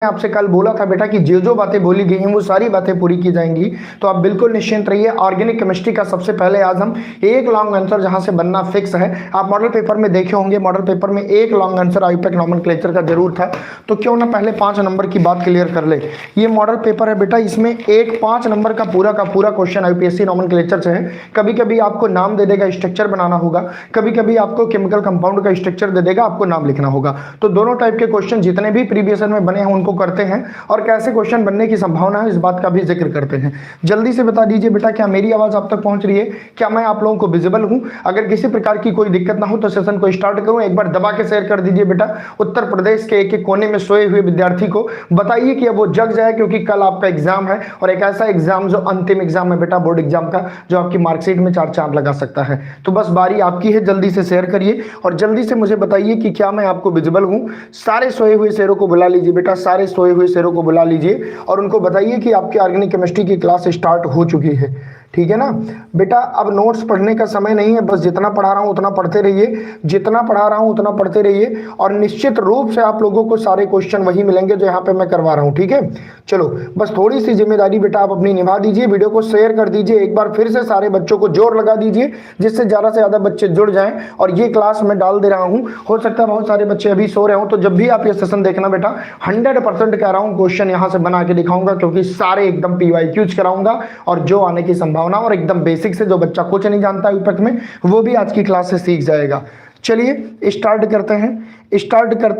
आपसे कल बोला था बेटा कि जो जो बातें बोली गई हैं वो सारी बातें पूरी की जाएंगी, तो आप बिल्कुल निश्चिंत रहिए। ऑर्गेनिक केमिस्ट्री का सबसे पहले आज हम एक लॉन्ग आंसर जहां से बनना फिक्स है, आप मॉडल पेपर में देखे होंगे, मॉडल पेपर में एक लॉन्ग आंसर आईयूपैक नॉमेनक्लेचर का जरूर था, तो क्यों ना पहले 5 नंबर की बात क्लियर कर ले। ये मॉडल पेपर है बेटा, इसमें एक 5 नंबर का पूरा क्वेश्चन यूपीएससी नॉमेनक्लेचर से है। कभी कभी आपको नाम दे देगा, स्ट्रक्चर बनाना होगा, कभी कभी आपको केमिकल कंपाउंड का स्ट्रक्चर दे देगा, आपको नाम लिखना होगा। तो दोनों टाइप के क्वेश्चन जितने भी प्रीवियस ईयर में बने हैं उनको करते हैं, और कैसे क्वेश्चन बनने की संभावना है इस बात का भी जिक्र करते हैं। जल्दी से बता दीजिए बेटा, क्या मेरी आवाज आप तक पहुंच रही है? क्या मैं आप लोगों को विजिबल हूं? अगर किसी प्रकार की कोई दिक्कत ना हो तो सेशन को स्टार्ट करूं। एक बार दबा के शेयर कर दीजिए बेटा। उत्तर प्रदेश के एक एक कोने में सोए हुए विद्यार्थी को बताइए कि अब वो जग जाए, क्योंकि कल आपका एग्जाम है, और एक ऐसा एग्जाम जो अंतिम एग्जाम है बेटा, बोर्ड एग्जाम का, जो आपकी मार्कशीट में 4 चांद लगा सकता है। तो बस बारी आपकी है, जल्दी से शेयर करिए और जल्दी से मुझे बताइए कि क्या मैं आपको विजिबल हूं। सारे सोए हुए शेरों को बुला लीजिए बेटा, सारे सोए हुए शेरों को बुला लीजिए और उनको बताइए कि आपकी ऑर्गेनिक केमिस्ट्री की क्लास स्टार्ट हो चुकी है। ठीक है ना बेटा? अब नोट्स पढ़ने का समय नहीं है, बस जितना पढ़ा रहा हूं उतना पढ़ते रहिए, जितना पढ़ा रहा हूं उतना पढ़ते रहिए, और निश्चित रूप से आप लोगों को सारे क्वेश्चन वही मिलेंगे जो यहाँ पे मैं करवा रहा हूं। ठीक है, चलो बस थोड़ी सी जिम्मेदारी बेटा आप अपनी निभा दीजिए, वीडियो को शेयर कर दीजिए, एक बार फिर से सारे बच्चों को जोर लगा दीजिए, जिससे ज्यादा से ज्यादा बच्चे जुड़ जाएं। और ये क्लास मैं डाल दे रहा हूँ, हो सकता है बहुत सारे बच्चे अभी सो रहे हो, तो जब भी आप ये सेशन देखना बेटा 100% कह रहा हूँ क्वेश्चन यहाँ से बना के दिखाऊंगा, क्योंकि सारे एकदम PYQs कराऊंगा, और जो आने की संभावना, और एकदम बेसिक से जो बच्चा कुछ नहीं जानता यूपैक में वो भी आज की क्लास से सीख जाएगा। चलिए स्टार्ट करते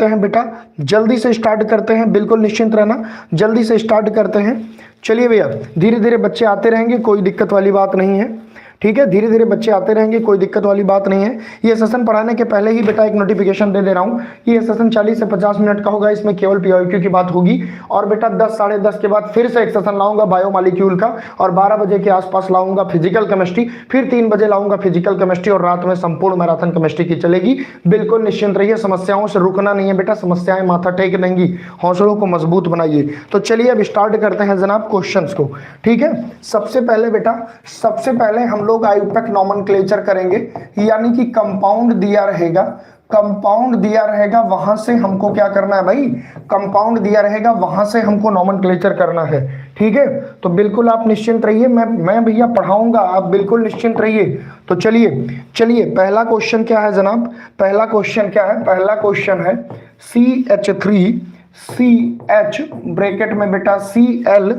हैं बेटा, जल्दी से स्टार्ट करते हैं, बिल्कुल निश्चिंत रहना, जल्दी से स्टार्ट करते हैं। चलिए भैया, धीरे धीरे बच्चे आते रहेंगे, कोई दिक्कत वाली बात नहीं है। ठीक है, धीरे धीरे बच्चे आते रहेंगे, कोई दिक्कत वाली बात नहीं है। ये सेशन पढ़ाने के पहले ही बेटा एक नोटिफिकेशन दे रहा हूँ कि ये सेशन 40 से 50 मिनट का होगा, इसमें केवल PYQ की बात होगी। और बेटा 10 साढ़े 10 के बाद फिर से एक सेशन लाऊंगा बायोमॉलिक्यूल का, और 12 बजे के आसपास लाऊंगा फिजिकल केमिस्ट्री, फिर 3 बजे लाऊंगा फिजिकल केमिस्ट्री, और रात में संपूर्ण मैराथन केमिस्ट्री की चलेगी। बिल्कुल निश्चिंत रहिए, समस्याओं से रुकना नहीं है बेटा, समस्याएं माथा टेक देंगी, हौसलों को मजबूत बनाइए। तो चलिए अब स्टार्ट करते हैं जनाब क्वेश्चन को। ठीक है, सबसे पहले बेटा, सबसे पहले हम लोग आईयूपैक नॉमेनक्लेचर करेंगे, यानी कि कंपाउंड दिया रहेगा, कंपाउंड दिया रहेगा, वहां से हमको क्या करना है भाई? कंपाउंड दिया रहेगा, वहां से हमको नॉमेनक्लेचर करना है। ठीक है, तो बिल्कुल आप निश्चिंत रहिए, मैं भैया पढ़ाऊंगा, आप बिल्कुल निश्चिंत रहिए। तो चलिए पहला क्वेश्चन क्या है जनाब? पहला क्वेश्चन क्या है? पहला क्वेश्चन है CH3CH ब्रैकेट में बेटा Cl,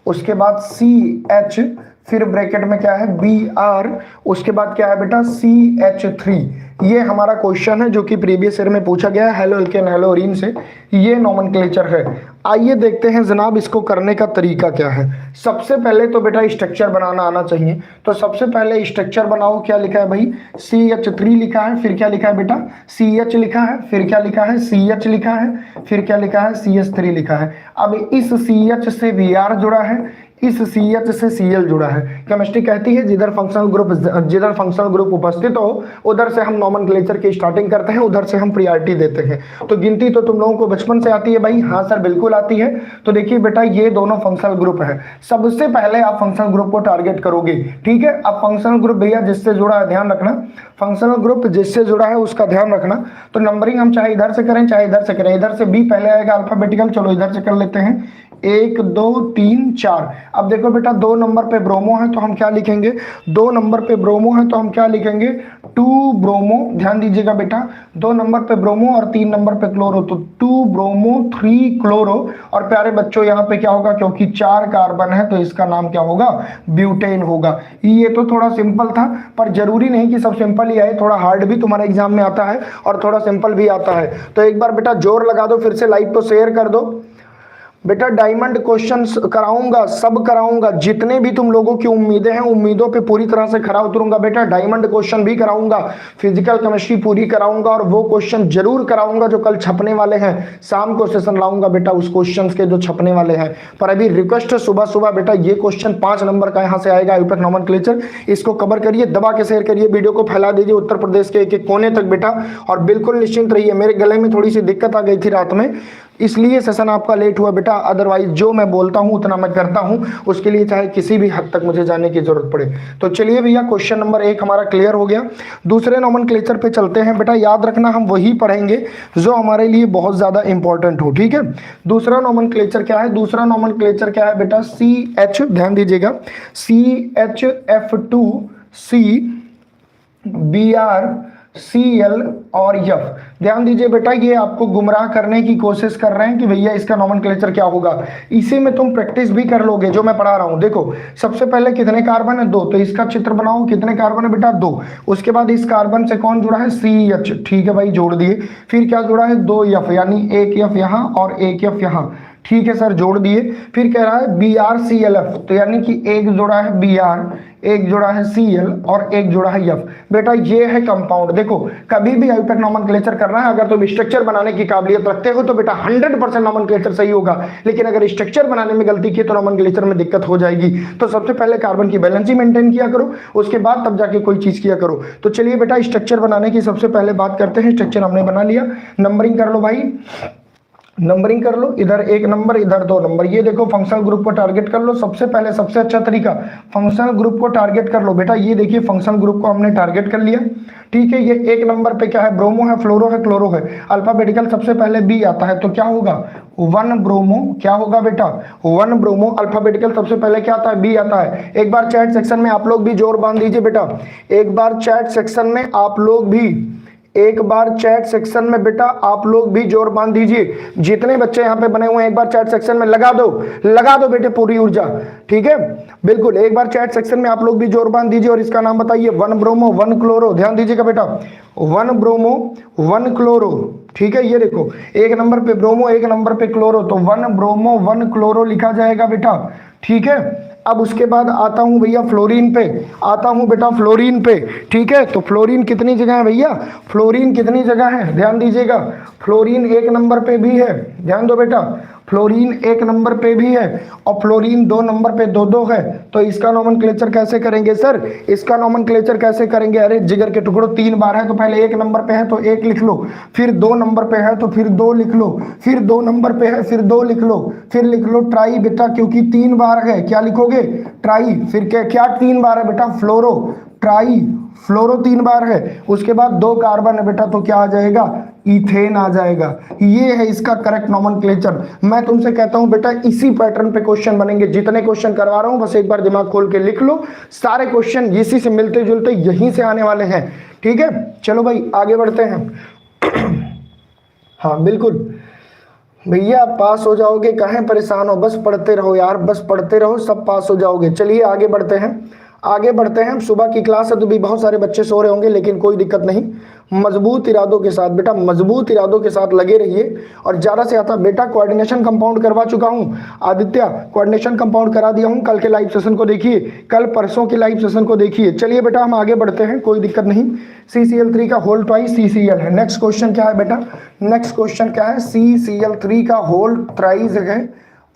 उसके बाद CH, फिर ब्रैकेट में क्या है Br, उसके बाद क्या है बेटा CH3। ये हमारा क्वेश्चन है जो कि प्रीवियस ईयर में पूछा गया है हेलो एल्केन हेलो ओरीन से, ये नॉमेनक्लेचर है। आइए देखते हैं जनाब इसको करने का तरीका क्या है। सबसे पहले तो बेटा स्ट्रक्चर बनाना आना चाहिए, तो सबसे पहले स्ट्रक्चर बनाओ। क्या लिखा है भाई? CH3 लिखा है, फिर क्या लिखा है बेटा? CH लिखा है, फिर क्या लिखा है? CH लिखा है, फिर क्या लिखा है? CH3 लिखा है। अब इस CH से Br जुड़ा है, इस CH से Cl जुड़ा है। केमिस्ट्री कहती है जिधर फंक्शनल ग्रुप उपस्थित हो उधर से हम नॉमेनक्लेचर की स्टार्टिंग करते हैं, उधर से हम प्रायोरिटी देते हैं। तो गिनती तो तुम लोगों को बचपन से आती है भाई? हाँ सर बिल्कुल आती है। तो देखिए बेटा ये दोनों फंक्शनल ग्रुप है, सबसे पहले आप फंक्शनल ग्रुप को टारगेट करोगे। ठीक है, अब फंक्शनल ग्रुप भैया जिससे जुड़ा है ध्यान रखना, फंक्शनल ग्रुप जिससे जुड़ा है उसका ध्यान रखना। तो नंबरिंग हम चाहे इधर से करें चाहे इधर से करें, इधर से B पहले आएगा अल्फाबेटिकल, चलो इधर से कर लेते हैं 1 2 3 4। अब देखो बेटा 2 नंबर पे ब्रोमो है तो हम क्या लिखेंगे? 2 नंबर पे ब्रोमो है तो हम क्या लिखेंगे? 2 ब्रोमो। ध्यान दीजिएगा बेटा, 2 नंबर पे ब्रोमो और 3 नंबर पे क्लोरो, तो 2 ब्रोमो 3 क्लोरो। और प्यारे बच्चों यहाँ पे क्या होगा? क्योंकि 4 कार्बन है तो इसका नाम क्या होगा? ब्यूटेन होगा। ये तो थोड़ा सिंपल था, पर जरूरी नहीं कि सब सिंपल ही आए, थोड़ा हार्ड भी तुम्हारे एग्जाम में आता है और थोड़ा सिंपल भी आता है। तो एक बार बेटा जोर लगा दो, फिर से लाइव को शेयर कर दो बेटा। डायमंड क्वेश्चंस कराऊंगा, सब कराऊंगा, जितने भी तुम लोगों की उम्मीदें हैं उम्मीदों पे पूरी तरह से खरा उतरूंगा बेटा। डायमंड क्वेश्चन भी कराऊंगा, फिजिकल केमिस्ट्री पूरी कराऊंगा, और वो क्वेश्चन जरूर कराऊंगा जो कल छपने वाले हैं। शाम को सेशन लाऊंगा बेटा उस क्वेश्चन के जो छपने वाले हैं। पर अभी रिक्वेस्ट सुबह सुबह बेटा, ये क्वेश्चन 5 नंबर का यहाँ से आएगा आईयूपैक नॉमेनक्लेचर, इसको कवर करिए, दबा के शेयर करिए, वीडियो को फैला दीजिए उत्तर प्रदेश के एक एक कोने तक बेटा। और बिल्कुल निश्चिंत रहिए, मेरे गले में थोड़ी सी दिक्कत आ गई थी रात में, इसलिए सेशन आपका लेट हुआ बेटा, अदरवाइज जो मैं बोलता हूं उतना मैं करता हूं, उसके लिए चाहे किसी भी हद तक मुझे जाने की जरूरत पड़े। तो चलिए भैया क्वेश्चन नंबर 1 हमारा क्लियर हो गया। दूसरे नोमेनक्लेचर पे चलते हैं बेटा, याद रखना हम वही पढ़ेंगे जो हमारे लिए बहुत ज्यादा इंपॉर्टेंट हो, ठीक है। दूसरा नोमेनक्लेचर क्या है? दूसरा नोमेनक्लेचर क्या है बेटा? CH, ध्यान दीजिएगा, CHF2 BR CL और F। ध्यान दीजिए बेटा, ये आपको गुमराह करने की कोशिश कर रहे हैं कि भैया इसका नोमेनक्लेचर क्या होगा। इसी में तुम प्रैक्टिस भी कर लोगे जो मैं पढ़ा रहा हूं। देखो सबसे पहले कितने कार्बन है? 2, तो इसका चित्र बनाओ, कितने कार्बन है बेटा? 2। उसके बाद इस कार्बन से कौन जुड़ा है? CH, ठीक है भाई, जोड़ दिए। फिर क्या जुड़ा है? 2 F, यानी एक F यहाँ और एक F यहाँ, ठीक है सर, जोड़ दिए। फिर कह रहा है BrClF, तो यानी कि एक जोड़ा है Br, एक जोड़ा है Cl और एक जोड़ा है F। बेटा ये है कंपाउंड। देखो कभी भी आयुटक नोमेनक्लेचर करना है, अगर तुम स्ट्रक्चर बनाने की काबिलियत रखते हो तो बेटा 100% नोमेनक्लेचर सही होगा, लेकिन अगर स्ट्रक्चर बनाने में गलती की तो नोमेनक्लेचर में दिक्कत हो जाएगी। तो सबसे पहले कार्बन की बैलेंसी मेंटेन किया करो, उसके बाद तब जाके कोई चीज किया करो। तो चलिए बेटा स्ट्रक्चर बनाने की सबसे पहले बात करते हैं। स्ट्रक्चर हमने बना लिया, नंबरिंग कर लो भाई, नंबरिंग कर लो, इधर 1 नंबर इधर 2 नंबर। ये देखो फंक्शनल ग्रुप को टारगेट कर लो। सबसे पहले सबसे अच्छा तरीका फंक्शनल ग्रुप को टारगेट कर लो बेटा। ये देखिए फंक्शनल ग्रुप को हमने टारगेट कर लिया, ठीक है। ये 1 नंबर पे क्या है? ब्रोमो है, फ्लोरो है, क्लोरो है। अल्फाबेटिकल सबसे पहले बी आता है, तो क्या होगा? 1 ब्रोमो। क्या होगा बेटा? 1 ब्रोमो। अल्फाबेटिकल सबसे पहले क्या आता है? बी आता है। एक बार चैट सेक्शन में आप लोग भी जोर बांध दीजिए बेटा, एक बार चैट सेक्शन में आप लोग भी, एक बार चैट सेक्शन में बेटा आप लोग भी जोर बांध दीजिए। जितने बच्चे यहाँ पे बने हुए हैं एक बार चैट सेक्शन में लगा दो बेटे पूरी ऊर्जा, ठीक है। बिल्कुल एक बार चैट सेक्शन में आप लोग भी जोर बांध दीजिए और इसका नाम बताइए। 1 ब्रोमो 1 क्लोरो। ध्यान दीजिएगा बेटा, 1 ब्रोमो 1 क्लोरो, ठीक है। ये देखो 1 नंबर पे ब्रोमो 1 नंबर पे क्लोरो, तो 1 ब्रोमो 1 क्लोरो लिखा जाएगा बेटा, ठीक है। अब उसके बाद आता हूं भैया फ्लोरीन पे, आता हूं बेटा फ्लोरीन पे, ठीक है। तो फ्लोरीन कितनी जगह है भैया? फ्लोरीन कितनी जगह है? ध्यान दीजिएगा, फ्लोरीन 1 नंबर पे भी है, ध्यान दो बेटा, फ्लोरीन 1 नंबर पे भी है और फ्लोरीन 2 नंबर पे 2 है। तो इसका नोमेनक्लेचर कैसे करेंगे सर? इसका नोमेनक्लेचर कैसे करेंगे? अरे जिगर के टुकड़ो 3 बार है तो पहले 1 नंबर पे है तो 1 लिख लो, फिर 2 नंबर पे है तो फिर 2 लिख लो, फिर 2 नंबर पे है फिर 2 लिख लो, फिर लिख लो ट्राई बेटा, क्योंकि 3 बार है। क्या लिखोगे? ट्राई। फिर क्या 3 बार है बेटा? फ्लोरो, ट्राई फ्लोरो 3 बार है। उसके बाद 2 कार्बन है बेटा, तो क्या आ जाएगा? इथेन आ जाएगा। ये है इसका करेक्ट नोमेनक्लेचर। मैं तुमसे कहता हूं बेटा इसी पैटर्न पे क्वेश्चन बनेंगे। जितने क्वेश्चन करवा रहा हूं बस एक बार दिमाग खोल के लिख लो, सारे क्वेश्चन इसी से मिलते जुलते यहीं से आने वाले हैं, ठीक है। चलो भाई आगे बढ़ते हैं। हाँ बिल्कुल भैया पास हो जाओगे, कहें परेशान हो, बस पढ़ते रहो यार, बस पढ़ते रहो, सब पास हो जाओगे। चलिए आगे बढ़ते हैं, आगे बढ़ते हैं। सुबह की क्लास है तो भी बहुत सारे बच्चे सो रहे होंगे, लेकिन कोई दिक्कत नहीं, मजबूत इरादों के साथ बेटा, मजबूत इरादों के साथ लगे रहिए और ज़्यादा से ज़्यादा बेटा कोऑर्डिनेशन कंपाउंड करवा चुका हूं आदित्य, कोऑर्डिनेशन कंपाउंड करा दिया हूं। कल के लाइव सेशन को देखिए, कल परसों के लाइव सेशन को देखिए। चलिए बेटा हम आगे बढ़ते हैं, कोई दिक्कत नहीं। CCl3 का होल ट्वाइस CCl है। नेक्स्ट क्वेश्चन क्या है बेटा? नेक्स्ट क्वेश्चन क्या है? CCl3 का होल थ्राइस है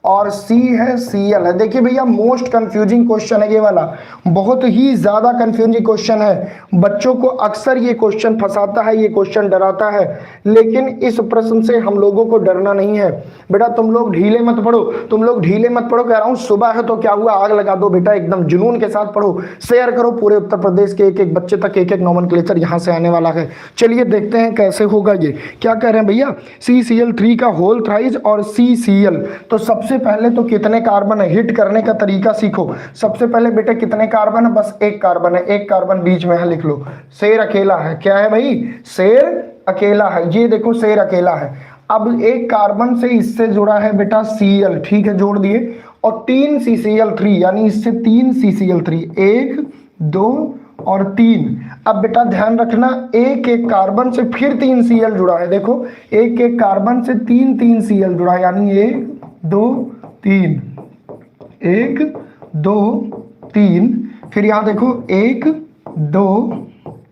और C है Cl है। देखिए भैया मोस्ट कंफ्यूजिंग क्वेश्चन है ये वाला, बहुत ही ज्यादा कंफ्यूजिंग क्वेश्चन है। बच्चों को अक्सर ये क्वेश्चन फंसाता है, ये क्वेश्चन डराता है, लेकिन इस प्रश्न से हम लोगों को डरना नहीं है बेटा। तुम लोग ढीले मत पढ़ो, तुम लोग ढीले मत पढ़ो, कह रहा हूं सुबह है तो क्या हुआ, आग लगा दो बेटा, एकदम जुनून के साथ पढ़ो, शेयर करो पूरे उत्तर प्रदेश के एक एक बच्चे तक, एक एक नोमेनक्लेचर यहां से आने वाला है। चलिए देखते हैं कैसे होगा ये। क्या कह रहे हैं भैया? CCl3 का होल थ्राइस और CCl। तो सबसे पहले तो कितने कार्बन है, हिट करने का तरीका सीखो। सबसे पहले बेटे कितने कार्बन है? बस 1 कार्बन है, 1 कार्बन बीच में है, लिख लो। शेर अकेला है। क्या है भाई? शेर अकेला है। ये देखो शेर अकेला है। अब 1 कार्बन से इससे जुड़ा है बेटा Cl, ठीक है, जोड़ दिए, और 3 CCl3 यानी इससे 3 CCl3, 1 2 और 3। अब बेटा ध्यान रखना, एक एक कार्बन से फिर 3 Cl जुड़ा है। देखो एक एक कार्बन से 3 Cl जुड़ा है, यानी 1 2 3, 1 2 3, फिर यहां देखो 1 2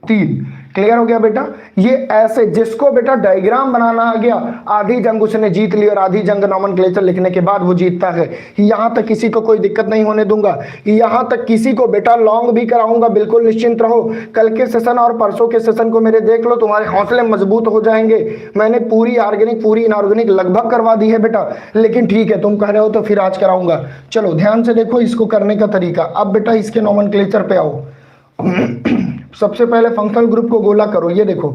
3, क्लियर हो गया बेटा। ये ऐसे जिसको बेटा डायग्राम बनाना आ गया, आधी जंग उसने जीत ली और आधी जंग नॉमेनक्लेचर लिखने के बाद वो जीतता है। यहां तक किसी को कोई दिक्कत नहीं होने दूंगा, यहां तक किसी को बेटा लॉन्ग भी कराऊंगा, बिल्कुल निश्चिंत रहो। कल के सेशन और परसों के सेशन को मेरे देख लो, तुम्हारे हौसले मजबूत हो जाएंगे। मैंने पूरी ऑर्गेनिक पूरी इनऑर्गेनिक लगभग करवा दी है बेटा, लेकिन ठीक है तुम कह रहे हो तो फिर आज कराऊंगा। चलो ध्यान से देखो इसको करने का तरीका। अब बेटा इसके नॉमेनक्लेचर पे आओ। सबसे पहले फंक्शनल ग्रुप को गोला करो। ये देखो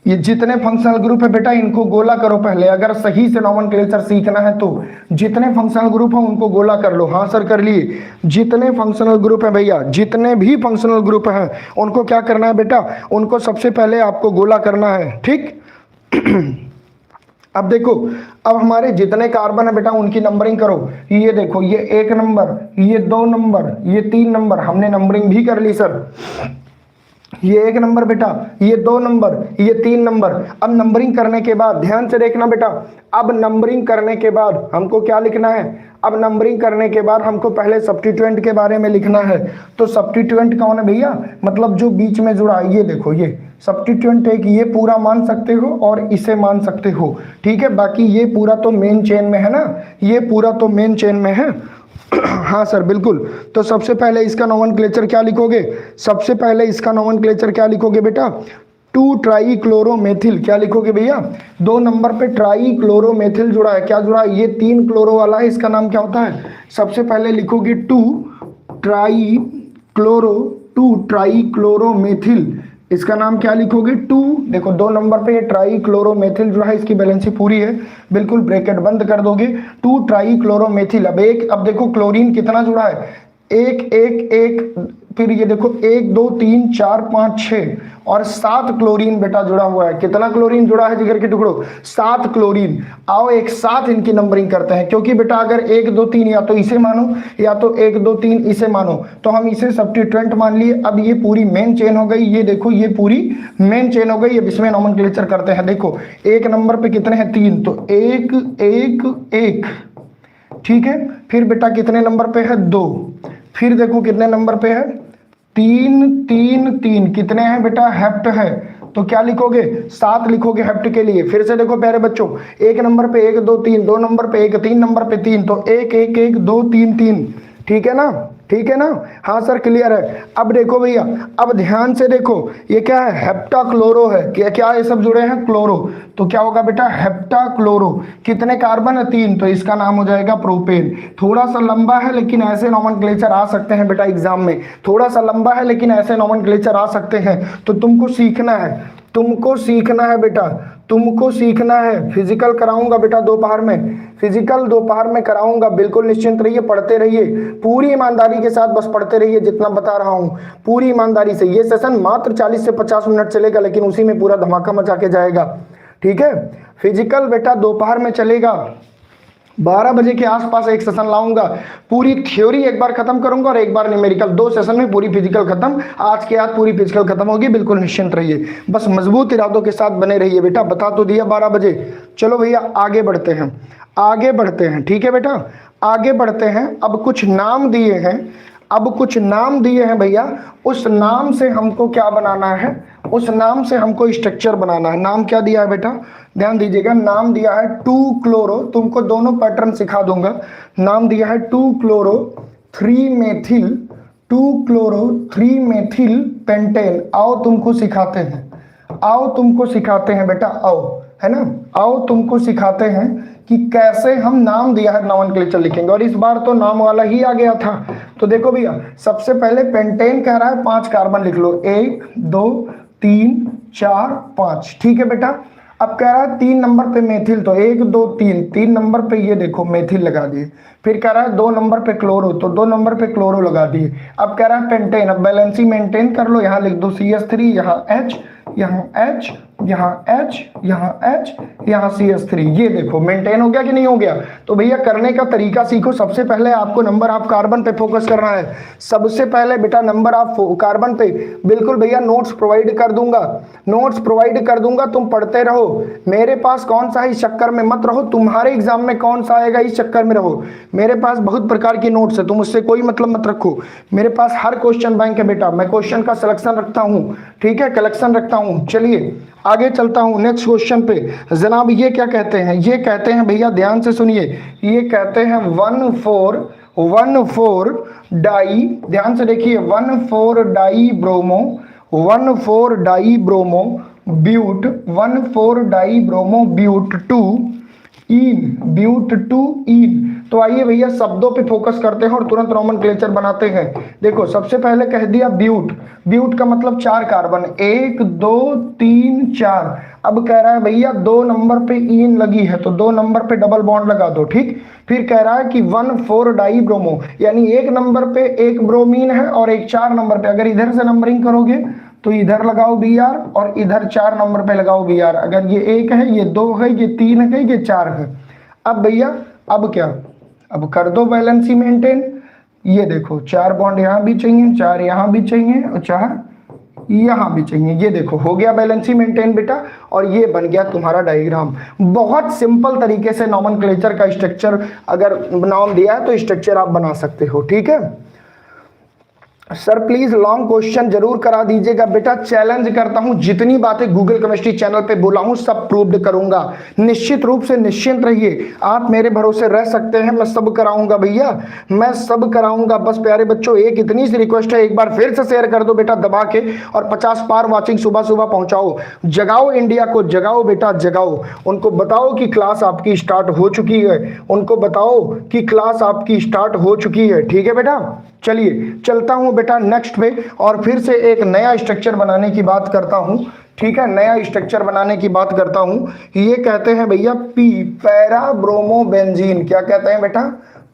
ये जितने फंक्शनल ग्रुप है बेटा इनको गोला करो पहले, अगर सही से नॉमेनक्लेचर सीखना है तो। जितने फंक्शनल ग्रुप है उनको गोला कर लो। हाँ सर कर लिए। जितने फंक्शनल ग्रुप है भैया, जितने भी फंक्शनल ग्रुप हैं उनको क्या करना है बेटा, उनको सबसे पहले आपको गोला करना है, ठीक। अब देखो, अब हमारे जितने कार्बन है बेटा उनकी नंबरिंग करो। ये देखो ये 1 नंबर, ये 2 नंबर, ये 3 नंबर, हमने नंबरिंग भी कर ली सर। ये 1 नंबर बेटा, ये 2 नंबर, ये 3 नंबर। अब नंबरिंग करने के बाद ध्यान से देखना बेटा, अब नंबरिंग करने के बाद हमको क्या लिखना है, अब नंबरिंग करने के बाद हमको पहले सब्स्टिट्यूएंट के बारे में लिखना है। तो सब्स्टिट्यूएंट कौन है भैया, मतलब जो बीच में जुड़ा है। ये देखो ये सब्स्टिट्यूएंट एक ये पूरा मान सकते हो और इसे मान सकते हो, ठीक है। बाकी ये पूरा तो मेन चेन में है ना, ये पूरा तो मेन चेन में है। हाँ सर बिल्कुल। तो सबसे पहले इसका नॉमेनक्लेचर क्या लिखोगे, सबसे पहले इसका नॉमेनक्लेचर क्या लिखोगे बेटा, 2 ट्राईक्लोरोमेथिल। क्या लिखोगे भैया, 2 नंबर पे ट्राईक्लोरोमेथिल जुड़ा है। क्या जुड़ा है, ये 3 क्लोरो वाला है, इसका नाम क्या होता है। सबसे पहले लिखोगे 2 ट्राईक्लोरोमेथिल, इसका नाम क्या लिखोगे 2। देखो 2 नंबर पे ये ट्राईक्लोरोमेथिल जो है इसकी बैलेंसी पूरी है, बिल्कुल ब्रैकेट बंद कर दोगे। 2 ट्राईक्लोरोमेथिल। अब देखो क्लोरीन कितना जुड़ा है, 1 1 1, फिर ये देखो 1 2 3 4 5 6 और 7 क्लोरीन बेटा जुड़ा हुआ है। कितना क्लोरीन जुड़ा है जिगर के टुकड़ों, 7 क्लोरीन। आओ एक साथ इनकी नंबरिंग करते हैं, क्योंकि बेटा अगर 1 2 3 या तो इसे मानो या तो 1 2 3 इसे मानो, तो हम इसे सब्स्टिट्यूएंट मान लिए। अब ये पूरी मेन चेन हो गई, ये देखो ये पूरी मेन चेन हो गई। अब इसमें नॉमेनक्लेचर करते हैं। देखो 1 नंबर पे कितने हैं, 3, तो 1 1 1, ठीक है। फिर बेटा कितने नंबर पे है, 2। फिर देखो कितने नंबर पे है, 3 3 3, कितने हैं बेटा, हेप्ट है। तो क्या लिखोगे, 7 लिखोगे हेप्ट के लिए। फिर से देखो प्यारे बच्चों, 1 नंबर पे 1 2 3, 2 नंबर पे 1, 3 नंबर पे 3, तो 1 1 1 2 3 3, ठीक है ना, ठीक है ना। हाँ सर क्लियर है। अब देखो भैया, अब ध्यान से देखो, ये क्या है, हेप्टाक्लोरो है। क्या क्या ये सब जुड़े हैं, क्लोरो। तो क्या होगा बेटा, हेप्टाक्लोरो। कितने कार्बन है, 3, तो इसका नाम हो जाएगा प्रोपेन। थोड़ा सा लंबा है लेकिन ऐसे नॉमेनक्लेचर आ सकते हैं बेटा एग्जाम में, थोड़ा सा लंबा है लेकिन ऐसे नॉमेनक्लेचर आ सकते हैं। तो तुमको सीखना है, तुमको सीखना है बेटा, तुमको सीखना है। फिजिकल कराऊंगा बेटा दोपहर में, फिजिकल दोपहर में कराऊंगा, बिल्कुल निश्चिंत रहिए, पढ़ते रहिए पूरी ईमानदारी के साथ, बस पढ़ते रहिए जितना बता रहा हूं पूरी ईमानदारी से। ये सेशन मात्र 40 से 50 मिनट चलेगा, लेकिन उसी में पूरा धमाका मचा के जाएगा, ठीक है। फिजिकल बेटा दोपहर में चलेगा, 12 बजे के आसपास एक सेशन लाऊंगा। पूरी थ्योरी एक बार खत्म करूंगा और एक बार न्यूमेरिकल, 2 सेशन में पूरी फिजिकल खत्म। आज के आज पूरी फिजिकल खत्म होगी, बिल्कुल निश्चिंत रहिए, बस मजबूत इरादों के साथ बने रहिए बेटा। बता तो दिया 12 बजे। चलो भैया आगे बढ़ते हैं, आगे बढ़ते हैं, ठीक है बेटा, आगे बढ़ते हैं। अब कुछ नाम दिए हैं, अब कुछ नाम दिए हैं भैया, उस नाम से हमको क्या बनाना है, उस नाम से हमको स्ट्रक्चर बनाना है। नाम क्या दिया है बेटा, ध्यान दीजिएगा, नाम दिया है 2 क्लोरो, तुमको दोनों पैटर्न सिखा दूंगा। नाम दिया है 2 chloro 3 methyl, 2 chloro 3 methyl pentane. आओ तुमको सिखाते हैं, आओ तुमको सिखाते हैं बेटा, आओ, है ना, आओ तुमको सिखाते हैं कि कैसे हम नाम दिया है नॉमेनक्लेचर लिखेंगे। और इस बार तो नाम वाला ही आ गया था। तो देखो भैया, सबसे पहले पेंटेन कह रहा है 5 कार्बन लिख लो, 1 2 3 4 5, ठीक है बेटा। अब कह रहा है 3 नंबर पे मेथिल, तो 1 2 3, 3 नंबर पे ये देखो मेथिल लगा दिए। फिर कह रहा है 2 नंबर पे क्लोरो, तो 2 नंबर पे क्लोरो लगा दिए। अब कह रहा है पेंटेन, अब बैलेंसी मेंटेन कर लो, यहाँ लिख दो CH3, यहाँ H, यहाँ H, यहाँ H, यहाँ H, यहाँ CH3, ये देखो मेंटेन हो गया कि नहीं हो गया। तो भैया करने का तरीका सीखो। सबसे पहले आपको नंबर ऑफ कार्बन पे फोकस करना है। सबसे पहले बेटा नंबर ऑफ कार्बन पे बिल्कुल भैया नोट्स प्रोवाइड कर दूंगा, नोट्स प्रोवाइड कर दूंगा, तुम पढ़ते रहो। मेरे पास कौन सा है इस चक्कर में मत रहो, तुम्हारे एग्जाम में कौन सा आएगा इस चक्कर में रहो। मेरे पास बहुत प्रकार की नोट्स है, तुम उससे कोई मतलब मत रखो। मेरे पास हर क्वेश्चन बैंक है बेटा, मैं क्वेश्चन का सिलेक्शन रखता हूँ, ठीक है, कलेक्शन रखता हूँ। चलिए आगे चलता हूँ नेक्स्ट क्वेश्चन पे। जनाब ये क्या कहते हैं, ये कहते हैं भैया ध्यान से सुनिए, ये कहते हैं 1,4 डाई, ध्यान से देखिए 1,4 di bromo, 1,4 di bromo but, 1,4 di bromo but 2 ene, but 2 ene. तो आइए भैया शब्दों पे फोकस करते हैं और तुरंत नोमेनक्लेचर बनाते हैं। देखो सबसे पहले कह दिया ब्यूट, ब्यूट का मतलब 4 कार्बन, 1 2 3 4। अब कह रहा है भैया 2 नंबर पे इन लगी है तो 2 नंबर पे डबल बॉन्ड लगा दो, ठीक। फिर कह रहा है कि 1,4 डाई ब्रोमो, यानी 1 नंबर पे एक ब्रोमीन है और एक 4 नंबर पे, अगर इधर से नंबरिंग करोगे तो इधर लगाओ Br और इधर 4 नंबर पे लगाओ Br। अगर ये 1 है, ये 2 है, ये 3 है, ये 4 है। अब भैया अब क्या, अब कर दो बैलेंसी मेंटेन। ये देखो 4 बॉन्ड यहाँ भी चाहिए, 4 यहाँ भी चाहिए और 4 यहाँ भी चाहिए। ये देखो हो गया बैलेंसी मेंटेन बेटा, और ये बन गया तुम्हारा डायग्राम। बहुत सिंपल तरीके से नोमेनक्लेचर का स्ट्रक्चर, अगर नाम दिया है तो स्ट्रक्चर आप बना सकते हो, ठीक है। सर प्लीज लॉन्ग क्वेश्चन जरूर करा दीजिएगा बेटा, चैलेंज करता हूं, जितनी बातें गूगल केमिस्ट्री चैनल पे बोला हूं सब प्रूव्ड करूंगा। निश्चित रूप से निश्चिंत रहिए, आप मेरे भरोसे रह सकते हैं, मैं सब कराऊंगा भैया, मैं सब कराऊंगा। बस प्यारे बच्चों एक इतनी सी रिक्वेस्ट है, एक बार फिर से शेयर कर दो बेटा दबा के, और 50 पार वाचिंग सुबह सुबह पहुंचाओ। जगाओ इंडिया को, जगाओ बेटा जगाओ। उनको बताओ कि क्लास आपकी स्टार्ट हो चुकी है, उनको बताओ कि क्लास आपकी स्टार्ट हो चुकी है, ठीक है बेटा। चलिए चलता हूं बेटा नेक्स्ट पे, और फिर से एक नया स्ट्रक्चर बनाने की बात करता हूं, ठीक है, नया स्ट्रक्चर बनाने की बात करता हूं। ये कहते हैं भैया पी, पैरा ब्रोमो बेंजीन। क्या कहते हैं बेटा,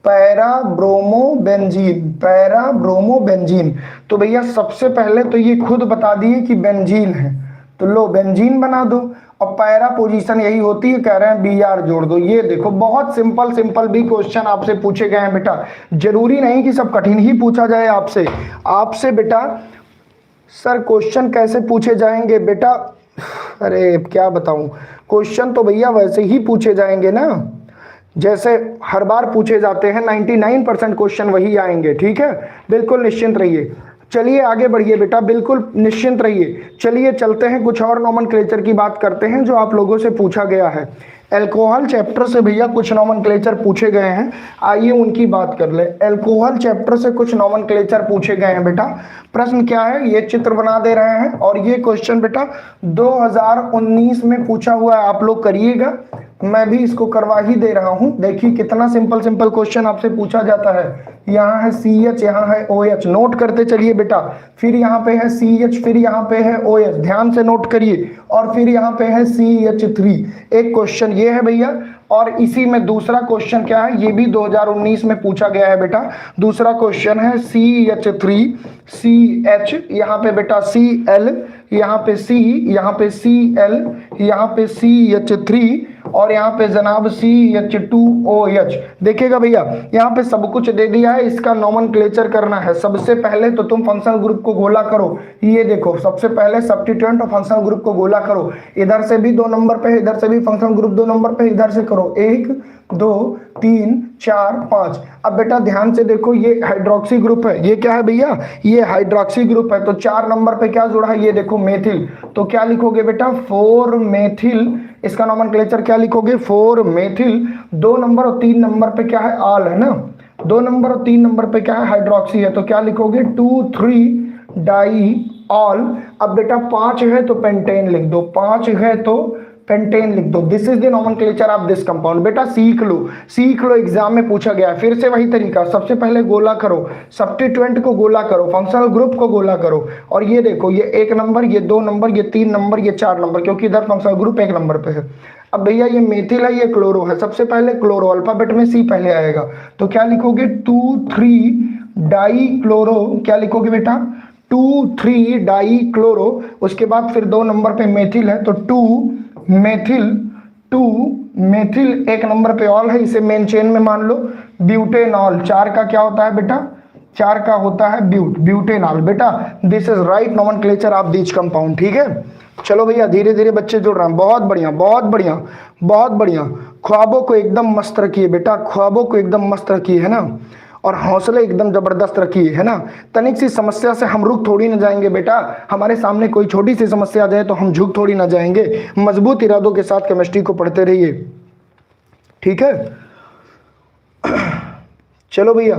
para bromo benzene, para bromo benzene. तो भैया सबसे पहले तो ये खुद बता दिए कि बेंजीन है, तो लो बेंजीन बना दो, और पैरा पोजीशन यही होती है, कह रहे हैं Br जोड़ दो। ये देखो बहुत सिंपल सिंपल भी क्वेश्चन आपसे पूछे गए हैं बेटा, जरूरी नहीं कि सब कठिन ही पूछा जाए आपसे। आपसे बेटा सर क्वेश्चन कैसे पूछे जाएंगे बेटा, अरे क्या बताऊं, क्वेश्चन तो भैया वैसे ही पूछे जाएंगे ना जैसे हर बार पूछे जाते हैं, 99% क्वेश्चन वही आएंगे, ठीक है, बिल्कुल निश्चिंत रहिए। चलिए आगे बढ़िए बेटा, बिल्कुल निश्चिंत रहिए। चलिए चलते हैं, कुछ और नोमेनक्लेचर की बात करते हैं जो आप लोगों से पूछा गया है। एल्कोहल चैप्टर से भैया कुछ नोमेनक्लेचर पूछे गए हैं, आइए उनकी बात कर ले। एल्कोहल चैप्टर से कुछ नोमेनक्लेचर पूछे गए हैं बेटा। प्रश्न क्या है, ये चित्र बना दे रहे हैं, और ये क्वेश्चन बेटा 2019 में पूछा हुआ है, आप लोग करिएगा, मैं भी इसको करवा ही दे रहा हूं। देखिए कितना सिंपल सिंपल क्वेश्चन आपसे पूछा जाता है। यहाँ है CH, यहाँ है OH, नोट करते चलिए बेटा। फिर यहाँ पे है CH, फिर यहाँ पे है OH, ध्यान से नोट करिए, और फिर यहाँ पे है CH3। एक क्वेश्चन ये है भैया, और इसी में दूसरा क्वेश्चन क्या है, ये भी 2019 में पूछा गया है बेटा। दूसरा क्वेश्चन है CH3 CH, यहाँ पे बेटा Cl, यहाँ पे C, यहाँ पे Cl, यहाँ पे CH3, और यहाँ पे जनाब CH2OH। देखिएगा भैया यहाँ पे सब कुछ दे दिया है, इसका नोमेनक्लेचर करना है। सबसे पहले तो तुम फंक्शनल ग्रुप को गोला करो, ये देखो सबसे पहले सब्स्टिट्यूएंट और फंक्शनल ग्रुप को गोला करो। इधर से भी 2 नंबर पे है, इधर से भी फंक्शनल ग्रुप 2 नंबर पे, इधर से करो 1 2 3 4 5। अब बेटा ध्यान से देखो, ये हाइड्रोक्सी ग्रुप है, ये क्या है भैया, ये हाइड्रोक्सी ग्रुप है। तो 4 नंबर पे क्या जुड़ा है, ये देखो मेथिल। तो क्या लिखोगे बेटा 4 मेथिल, इसका नोमेनक्लेचर क्या लिखोगे 4 मेथिल। 2 नंबर और 3 नंबर पे क्या है, आल है ना, 2 नंबर और 3 नंबर पे क्या है, हाइड्रोक्सी है, तो क्या लिखोगे 2 3 डाई ऑल। अब बेटा 5 है तो पेंटेन लिख दो, 5 है तो पेंटेन लिख दो। This is the nomenclature of this compound. बेटा सीख लो, एग्जाम में पूछा गया है। फिर से वही तरीका, सबसे पहले गोला करो, सब्स्टिट्यूएंट को गोला करो, फंक्शनल ग्रुप को गोला करो, और ये देखो ये 1 नंबर, ये 2 नंबर, ये 3 नंबर, ये 4 नंबर, क्योंकि इधर फंक्शनल ग्रुप 1 नंबर पे है। अब भैया ये मेथिल है, ये क्लोरो है, सबसे पहले क्लोरो, अल्फाबेट में C पहले आएगा, तो क्या लिखोगे 2 3 डाई क्लोरो, क्या लिखोगे बेटा 2,3 डाई क्लोरो, उसके बाद फिर 2 नंबर पे मेथिल है तो 2 मेथिल, 2 मेथिल, 1 नंबर पे ऑल है, इसे मेन चेन में मान लो। ब्यूटेनॉल, 4 का क्या होता है बेटा, 4 का होता है ब्यूटेनॉल बेटा। This is right nomenclature of this compound, ठीक है। चलो भैया धीरे धीरे बच्चे जुड़ रहे हैं, बहुत बढ़िया बहुत बढ़िया बहुत बढ़िया। ख्वाबों को एकदम मस्त रखिए बेटा, ख्वाबों को एकदम मस्त रखिए, है ना, और हौसले एकदम जबरदस्त रखिए, है ना। तनिक सी समस्या से हम रुक थोड़ी ना जाएंगे बेटा, हमारे सामने कोई छोटी सी समस्या आ जाए तो हम झुक थोड़ी ना जाएंगे। मजबूत इरादों के साथ केमिस्ट्री को पढ़ते रहिए, ठीक है। चलो भैया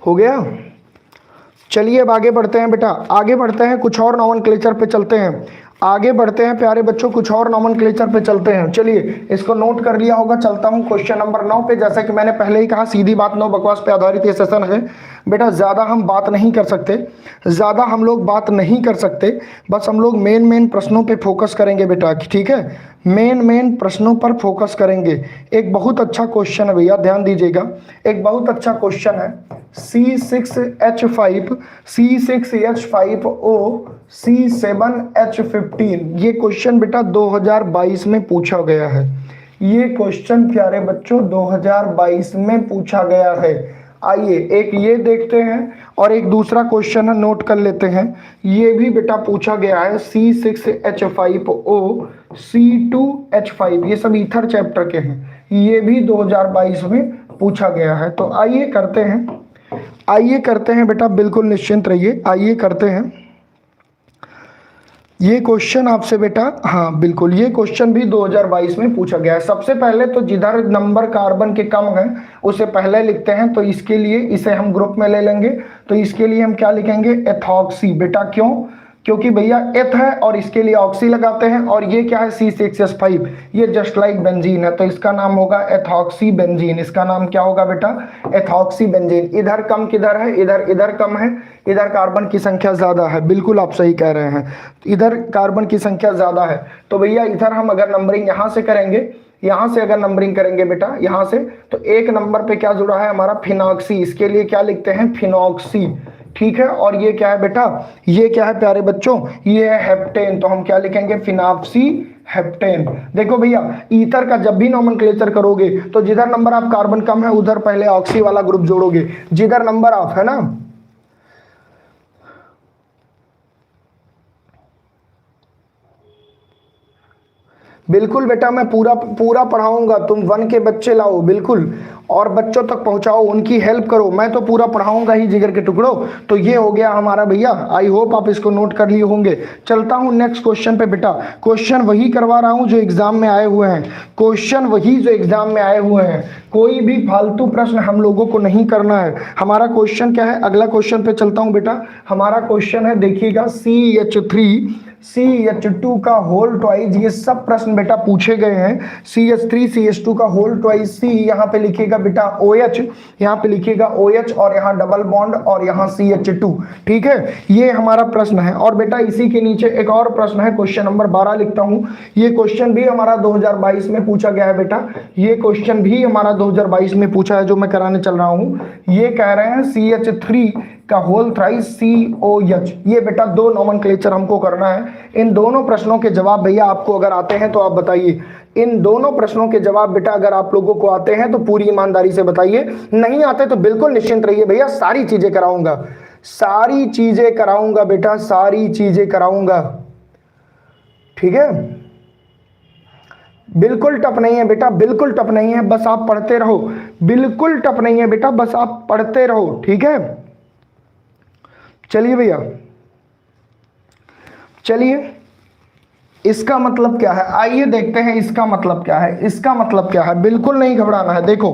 हो गया। चलिए अब आगे बढ़ते हैं बेटा, आगे बढ़ते हैं, कुछ और नोमेनक्लेचर पे चलते हैं, आगे बढ़ते हैं प्यारे बच्चों, कुछ और नोमेनक्लेचर पे चलते हैं। चलिए इसको नोट कर लिया होगा, चलता हूं क्वेश्चन नंबर 9 पे। जैसा कि मैंने पहले ही कहा, सीधी बात नो बकवास पे आधारित ये सेशन है बेटा। ज़्यादा हम बात नहीं कर सकते, ज़्यादा हम लोग बात नहीं कर सकते, बस हम लोग मेन प्रश्नों पे फोकस करेंगे बेटा, ठीक है। मेन प्रश्नों पर फोकस करेंगे। एक बहुत अच्छा क्वेश्चन है भैया, ध्यान दीजिएगा, एक बहुत अच्छा क्वेश्चन है। C6H5 C6H5O C7H15, ये क्वेश्चन बेटा 2022 में पूछा गया है। ये क्वेश्चन प्यारे बच्चों 2022 में पूछा गया है। आइए एक ये देखते हैं और एक दूसरा क्वेश्चन है, नोट कर लेते हैं। ये भी बेटा पूछा गया है, C6H5O C2H5, ये सब ईथर चैप्टर के हैं, ये भी 2022 में पूछा गया है। तो आइए करते हैं, आइए करते हैं बेटा, बिल्कुल निश्चिंत रहिए, आइए करते हैं ये क्वेश्चन आपसे बेटा। हाँ बिल्कुल, ये क्वेश्चन भी 2022 में पूछा गया है। सबसे पहले तो जिधर नंबर कार्बन के कम है उसे पहले लिखते हैं, तो इसके लिए इसे हम ग्रुप में ले लेंगे। तो इसके लिए हम क्या लिखेंगे, एथॉक्सी बेटा। क्यों, क्योंकि भैया एथ है और इसके लिए ऑक्सी लगाते हैं, और ये क्या है C6H5, ये जस्ट लाइक बेंजीन है, तो इसका नाम होगा एथॉक्सी बेंजीन। इसका नाम क्या होगा बेटा, एथॉक्सी बेंजीन। इधर कम किधर है, इधर कम है, इधर कार्बन की संख्या ज्यादा है। बिल्कुल आप सही कह रहे हैं, इधर कार्बन की संख्या ज्यादा है। तो भैया इधर हम अगर नंबरिंग यहाँ से करेंगे, यहाँ से अगर नंबरिंग करेंगे बेटा यहाँ से, तो 1 नंबर पे क्या जुड़ा है हमारा, फिनॉक्सी। इसके लिए क्या लिखते हैं, फिनॉक्सी, ठीक है। और ये क्या है बेटा, ये क्या है प्यारे बच्चों, ये है हेप्टेन, तो हम क्या लिखेंगे, फिनाप्सी हेप्टेन। देखो भैया ईथर का जब भी नोमेनक्लेचर करोगे तो जिधर नंबर ऑफ कार्बन कम है उधर पहले ऑक्सी वाला ग्रुप जोड़ोगे, जिधर नंबर ऑफ, है ना। बिल्कुल बेटा मैं पूरा पढ़ाऊंगा, तुम 1 के बच्चे लाओ बिल्कुल और बच्चों तक पहुंचाओ, उनकी हेल्प करो, मैं तो पूरा पढ़ाऊंगा ही जिगर के टुकड़ों। तो ये हो गया हमारा भैया, आई होप आप इसको नोट कर लिए होंगे। चलता हूं नेक्स्ट क्वेश्चन पे बेटा। क्वेश्चन वही करवा रहा हूं जो एग्जाम में आए हुए हैं, क्वेश्चन वही जो एग्जाम में आए हुए हैं, कोई भी फालतू प्रश्न हम लोगों को नहीं करना है। हमारा क्वेश्चन क्या है, अगला क्वेश्चन पे चलता हूं बेटा। हमारा क्वेश्चन है, देखिएगा, CH3 का होल ट्वाइस, ये सब प्रश्न बेटा पूछे गए हैं। CH3 CH2 का होल ट्वाइस, C यहाँ पे लिखिएगा बेटा OH, यहाँ पे लिखिएगा OH और यहाँ डबल बॉन्ड और यहाँ CH2, ठीक है। ये हमारा प्रश्न है। और बेटा इसी के नीचे एक और प्रश्न है, क्वेश्चन नंबर 12 लिखता हूँ। ये क्वेश्चन भी हमारा 2022 में पूछा गया है बेटा, ये क्वेश्चन भी हमारा 2022 में पूछा है जो मैं कराने चल रहा हूँ। ये कह रहे हैं CH3 का होल थ्राइस COH, ये बेटा 2 नोमेनक्लेचर हमको करना है। इन दोनों प्रश्नों के जवाब भैया आपको अगर आते हैं तो आप बताइए, इन दोनों प्रश्नों के जवाब बेटा अगर आप लोगों को आते हैं तो पूरी ईमानदारी से बताइए, नहीं आते तो बिल्कुल निश्चिंत रहिए भैया, सारी चीजें कराऊंगा, सारी चीजें कराऊंगा बेटा, सारी चीजें कराऊंगा, ठीक है। बिल्कुल टफ नहीं है बेटा, बिल्कुल टफ नहीं है, बस आप पढ़ते रहो। बिल्कुल टफ नहीं है बेटा, बस आप पढ़ते रहो, ठीक है। चलिए भैया, चलिए इसका मतलब क्या है, आइए देखते हैं इसका मतलब क्या है। इसका मतलब क्या है, बिल्कुल नहीं घबराना है। देखो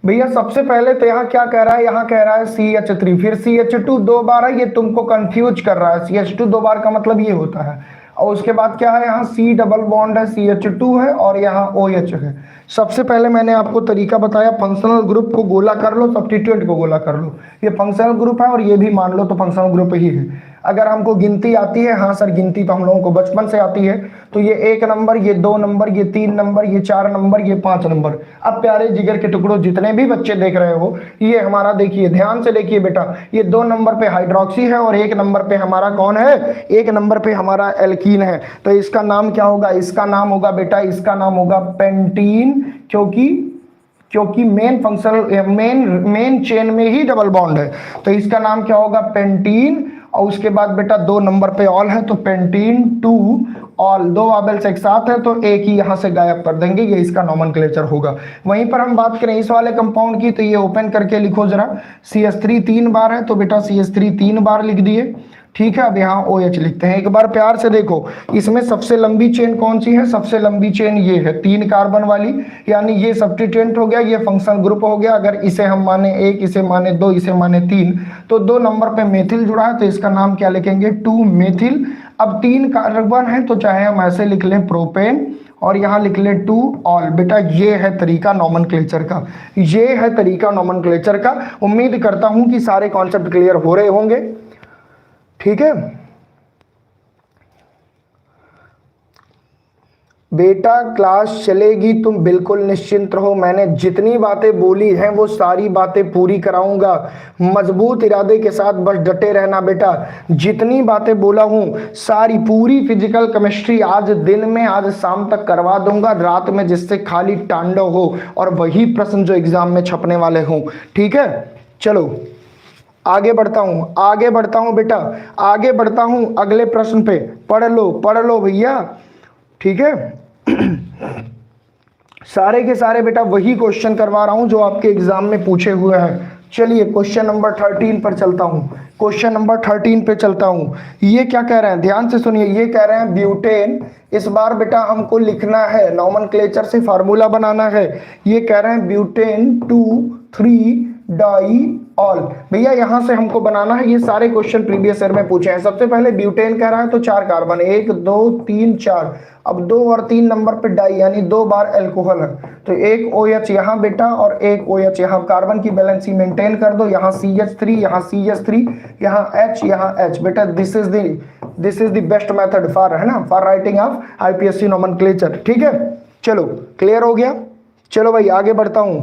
भैया सबसे पहले तो यहाँ क्या कह रहा है, यहाँ कह रहा है CH3, फिर CH2 2 बार है, ये तुमको कंफ्यूज कर रहा है। CH2 2 बार का मतलब ये होता है। और उसके बाद क्या है, यहाँ C डबल बॉन्ड है, CH2 है और यहाँ OH है। सबसे पहले मैंने आपको तरीका बताया, फंक्शनल ग्रुप को गोला कर लो, सब्स्टिट्यूएंट को गोला कर लो। ये फंक्शनल ग्रुप है और ये भी मान लो तो फंक्शनल ग्रुप ही है। अगर हमको गिनती आती है, हाँ सर गिनती तो हम लोगों को बचपन से आती है, तो ये 1 नंबर, ये 2 नंबर, ये 3 नंबर, ये 4 नंबर, ये 5 नंबर। अब प्यारे जिगर के टुकड़ों, जितने भी बच्चे देख रहे हो, ये हमारा देखिए, ध्यान से देखिए बेटा, ये 2 नंबर पे हाइड्रोक्सी है और 1 नंबर पे हमारा कौन है, 1 नंबर पे हमारा एल्कीन है। तो इसका नाम क्या होगा, इसका नाम होगा बेटा, इसका नाम होगा पेंटीन, क्योंकि मेन फंक्शनल मेन चेन में ही डबल बॉन्ड है, तो इसका नाम क्या होगा, पेंटीन। और उसके बाद बेटा 2 नंबर पे ऑल है, तो पेंटीन 2 ऑल, 2 वावेल्स एक साथ है तो एक ही यहां से गायब कर देंगे, ये इसका नॉमेनक्लेचर होगा। वहीं पर हम बात करें इस वाले कंपाउंड की, तो ये ओपन करके लिखो जरा, CH3 3 बार है, तो बेटा CH3 3 बार लिख दिए, ठीक है। अब यहाँ OH लिखते हैं, एक बार प्यार से देखो, इसमें सबसे लंबी चेन कौन सी है, सबसे लंबी चेन ये है 3 कार्बन वाली, यानी ये सब्स्टिट्यूएंट हो गया, ये फंक्शनल ग्रुप हो गया। अगर इसे हम माने 1, इसे माने 2, इसे माने 3, तो 2 नंबर पे मेथिल जुड़ा है, तो इसका नाम क्या लिखेंगे, 2 मेथिल। अब 3 कार्बन है, तो चाहे हम ऐसे लिख लें प्रोपेन, और यहाँ लिख ले 2 ऑल। बेटा ये है तरीका नॉमेनक्लेचर का, ये है तरीका नॉमेनक्लेचर का। उम्मीद करता हूं कि सारे कॉन्सेप्ट क्लियर हो रहे होंगे, ठीक है बेटा। क्लास चलेगी, तुम बिल्कुल निश्चिंत रहो, मैंने जितनी बातें बोली हैं वो सारी बातें पूरी कराऊंगा। मजबूत इरादे के साथ बस डटे रहना बेटा, जितनी बातें बोला हूं सारी पूरी फिजिकल केमिस्ट्री आज दिन में, आज शाम तक करवा दूंगा, रात में, जिससे खाली तांडव हो और वही प्रश्न जो एग्जाम में छपने वाले हों, ठीक है। चलो आगे बढ़ता हूं बेटा, आगे बढ़ता हूं अगले प्रश्न पे। पढ़ लो भैया, ठीक है। सारे के सारे बेटा वही क्वेश्चन करवा रहा हूं जो आपके एग्जाम में पूछे हुए हैं। चलिए क्वेश्चन नंबर 13 पर चलता हूं, क्वेश्चन नंबर 13 पे चलता हूं। ये क्या कह रहे हैं, ध्यान से सुनिए, ये कह रहे हैं ब्यूटेन। इस बार बेटा हमको लिखना है, नॉमेनक्लेचर से फार्मूला बनाना है। ये कह रहे हैं ब्यूटेन 2,3 डाई ऑल। भैया यहां से हमको बनाना है, ये सारे क्वेश्चन प्रीवियस ईयर में पूछे हैं। सबसे पहले ब्यूटेन कह रहा है, तो 4 कार्बन, 1 2 3 4। अब 2 और 3 नंबर पे डाई, यानी 2 बार एल्कोहल है, तो एक OH यहाँ बेटा और एक OH यहाँ। कार्बन की बैलेंसी मेंटेन कर दो, यहाँ CH3, यहाँ CH3, यहाँ H, यहाँ H। बेटा this is the best method for, है ना, for writing of IPSC nomenclature, ठीक है। चलो क्लियर हो गया, चलो भाई आगे बढ़ता हूं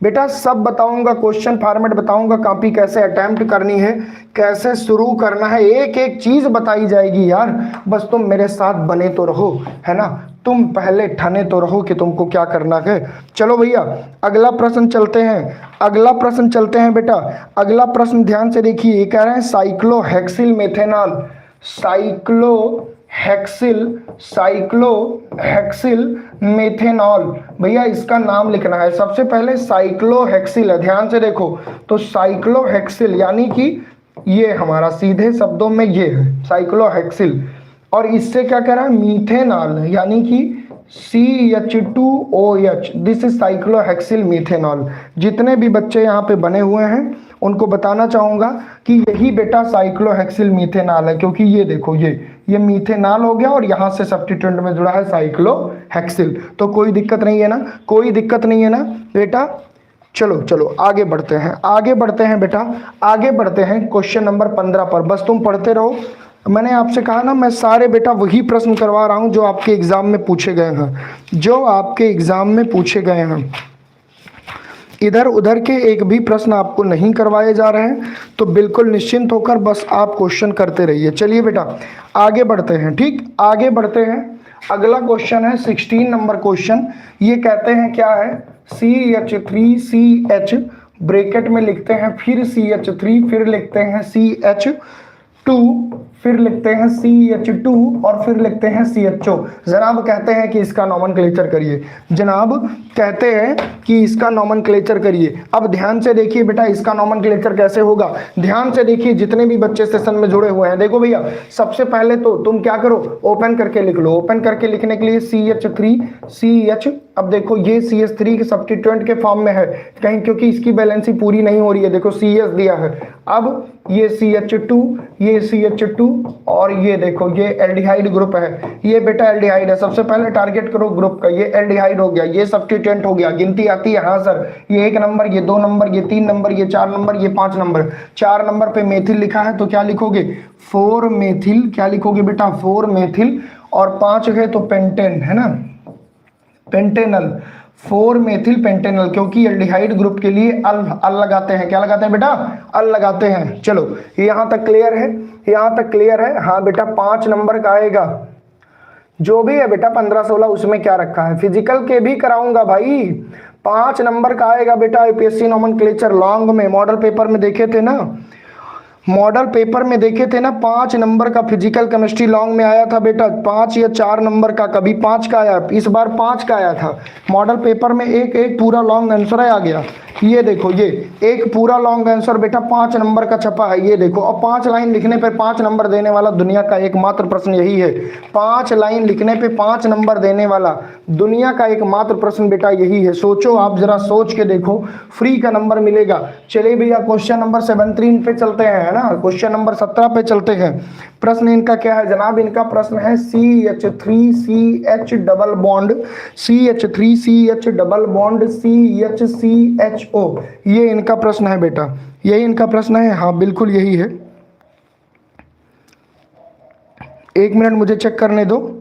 बेटा। सब बताऊंगा, क्वेश्चन फॉर्मेट बताऊंगा, कॉपी कैसे अटेम्प्ट करनी है, कैसे शुरू करना है, एक एक चीज बताई जाएगी यार। बस तुम मेरे साथ बने तो रहो, है ना, तुम पहले ठने तो रहो कि तुमको क्या करना है। चलो भैया अगला प्रश्न चलते हैं, अगला प्रश्न चलते हैं बेटा। अगला प्रश्न ध्यान से देखिए, ये कह रहे हैं साइक्लोहेक्सिल मेथेनॉल, साइक्लोहेक्सिल मेथेनॉल। भैया इसका नाम लिखना है, सबसे पहले साइक्लोहेक्सिल है, ध्यान से देखो, तो साइक्लोहेक्सिल यानी कि ये हमारा सीधे शब्दों में ये है साइक्लोहेक्सिल। और इससे क्या कह रहा है, मीथेनॉल, यानी कि CH2OH, this is cyclohexyl methanol. जितने भी बच्चे यहाँ पे बने हुए हैं उनको बताना चाहूंगा कि यही बेटा साइक्लोहेक्सिल मीथेनॉल है, क्योंकि ये देखो ये मीथेनॉल हो गया और यहाँ से सब्स्टिट्यूएंट में जुड़ा है साइक्लोहेक्सिल। तो कोई दिक्कत नहीं है ना, कोई दिक्कत नहीं है ना बेटा। चलो आगे बढ़ते हैं बेटा, आगे बढ़ते हैं क्वेश्चन नंबर 15 पर। बस तुम पढ़ते रहो, मैंने आपसे कहा ना, मैं सारे बेटा वही प्रश्न करवा रहा हूं जो आपके एग्जाम में पूछे गए हैं, इधर उधर के एक भी प्रश्न आपको नहीं करवाए जा रहे हैं, तो बिल्कुल निश्चिंत होकर बस आप क्वेश्चन करते रहिए। चलिए बेटा आगे बढ़ते हैं, ठीक, आगे बढ़ते हैं। अगला क्वेश्चन है 16 नंबर क्वेश्चन। ये कहते हैं क्या है, CH3CH, ब्रैकेट में लिखते हैं फिर CH3, फिर लिखते हैं CH2, फिर लिखते हैं CH2 और फिर लिखते हैं CHO। जनाब कहते हैं कि इसका नॉमेनक्लेचर करिए, जनाब कहते हैं कि इसका नॉमेनक्लेचर करिए। अब ध्यान से देखिए बेटा, इसका नॉमेनक्लेचर कैसे होगा, ध्यान से देखिए, जितने भी बच्चे सेशन में जुड़े हुए हैं। देखो भैया सबसे पहले तो तुम क्या करो, ओपन करके लिख लो। ओपन करके लिखने के लिए CH3CH, अब देखो ये CH3 के सब्स्टिट्यूएंट के फॉर्म में है कहीं, क्योंकि इसकी बैलेंसी पूरी नहीं हो रही है, देखो CS दिया है। अब ये CH2, ये CH2 और ये देखो ये एल्डिहाइड ग्रुप है, ये बेटा एल्डिहाइड है। सबसे पहले टारगेट करो ग्रुप का, ये एल्डिहाइड हो गया, ये सब्स्टिट्यूएंट हो गया। गिनती आती है, हाँ सर, ये 1 नंबर, ये 2 नंबर, ये 3 नंबर, ये 4 नंबर, ये 5 नंबर। 4 नंबर पे मेथिल लिखा है तो क्या लिखोगे 4 मेथिल, क्या लिखोगे बेटा 4 मेथिल। और 5 है तो पेंटेन है ना, पेंटेनल, 4 मेथिल पेंटेनल, क्योंकि एल्डिहाइड ग्रुप के लिए अल लगाते हैं। क्या लगाते हैं बेटा, अल लगाते हैं। चलो यहां तक क्लियर है, यहां तक क्लियर है। हाँ बेटा 5 नंबर का आएगा, जो भी है बेटा 15-16 उसमें क्या रखा है, फिजिकल के भी कराऊंगा भाई। 5 नंबर का आएगा बेटा यूपीएससी नोमेनक्लेचर लॉन्ग में, मॉडल पेपर में देखे थे ना, मॉडल पेपर में देखे थे ना, 5 नंबर का फिजिकल केमिस्ट्री लॉन्ग में आया था बेटा। 5 या 4 नंबर का, कभी 5 का आया, इस बार 5 का आया था मॉडल पेपर में। एक पूरा लॉन्ग आंसर आ गया। ये देखो, ये एक पूरा लॉन्ग आंसर बेटा 5 नंबर का छपा है, ये देखो। और 5 लाइन लिखने पर 5 नंबर देने वाला दुनिया का एकमात्र प्रश्न यही है। 5 लाइन लिखने पे 5 नंबर देने वाला दुनिया का एकमात्र प्रश्न बेटा यही है। सोचो, आप जरा सोच के देखो, फ्री का नंबर मिलेगा। चलिए भैया क्वेश्चन नंबर 17 पे चलते हैं, है ना, क्वेश्चन नंबर 17 पे चलते हैं। प्रश्न इनका क्या है जनाब, इनका प्रश्न है CH3CH double bond, CH3CH double bond CHCHO, ये इनका प्रश्न है बेटा, यही इनका प्रश्न है। हाँ बिल्कुल यही है, 1 मिनट मुझे चेक करने दो।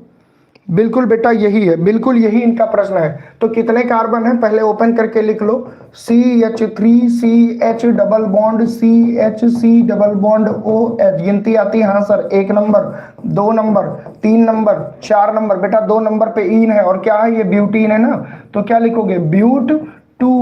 बिल्कुल बेटा यही है, बिल्कुल यही इनका प्रश्न है। तो कितने कार्बन है पहले ओपन करके लिख लो, CH3CH double bond CHC double bond OH। गिनती आती है, हाँ sir, 1 number, 2 number, 3 number, 4 number. बेटा 2 नंबर पे ईन है, और क्या है ये ब्यूटीन है ना, तो क्या लिखोगे but two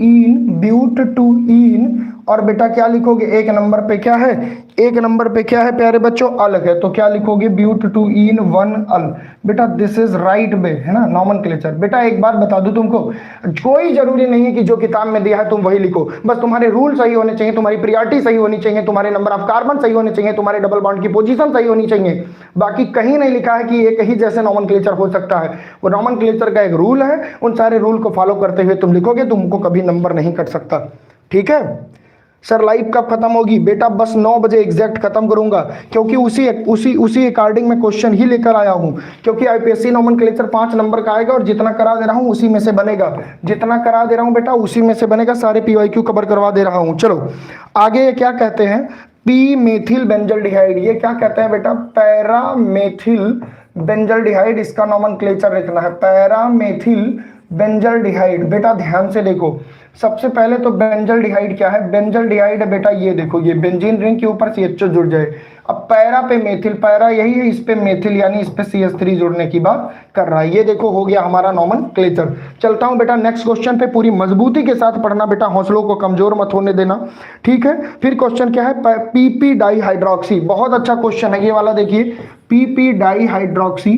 in, but two ईन। और बेटा क्या लिखोगे 1 नंबर पे क्या है, 1 नंबर पे क्या है प्यारे बच्चों, अल है, तो क्या लिखोगे ब्यूट टू ईन 1 अल। बेटा दिस इज राइट वे, है ना, नॉमेनक्लेचर। बेटा एक बात बता दूं तुमको, कोई जरूरी नहीं है कि जो किताब में दिया है तुम वही लिखो, बस तुम्हारे रूल सही होने चाहिए, तुम्हारी प्रियॉरिटी सही होनी चाहिए, तुम्हारे नंबर ऑफ कार्बन सही होने चाहिए, तुम्हारे डबल बॉन्ड की पोजीशन सही होनी चाहिए। बाकी कहीं नहीं लिखा है कि एक ही जैसे नॉमेनक्लेचर हो सकता है। वो नॉमेनक्लेचर का एक रूल है, उन सारे रूल को फॉलो करते हुए तुम लिखोगे, तुमको कभी नंबर नहीं कट सकता। ठीक है सर, लाइव कब खत्म होगी बेटा, बस 9 बजे एग्जैक्ट खत्म करूंगा, क्योंकि उसी अकॉर्डिंग मैं क्वेश्चन ही लेकर आया हूं। क्योंकि आईपीएससी नोमेनक्लेचर 5 नंबर का आएगा, और जितना करा दे रहा हूं उसी में से बनेगा, जितना करा दे रहा हूं बेटा उसी में से बनेगा। सारे पीवाईक्यू कवर करवा दे रहा हूं। चलो आगे क्या कहते हैं, पी मेथिल बेंजल्डिहाइड, ये क्या कहते हैं बेटा, पैरा मेथिल बेंजल्डिहाइड, इसका नोमेनक्लेचर लिखना है, पैरा मेथिल बेंजल्डिहाइड। बेटा ध्यान से देखो, सबसे पहले तो बेंजल्डिहाइड क्या है, बेंजल्डिहाइड है बेटा, ये देखो, ये बेंजीन रिंग के ऊपर CH जुड़ जाए। अब पैरा पे मेथिल, पैरा यही है, इस पे मेथिल यानी इस पे CH3 जुड़ने की बात कर रहा है। ये देखो हो गया हमारा नोमेनक्लेचर। चलता हूं बेटा नेक्स्ट क्वेश्चन पे, पूरी मजबूती के साथ पढ़ना बेटा, हौसलों को कमजोर मत होने देना, ठीक है। फिर क्वेश्चन क्या है, PP डाईहाइड्रोक्सी, बहुत अच्छा क्वेश्चन है ये वाला, देखिए PP dihydroxy,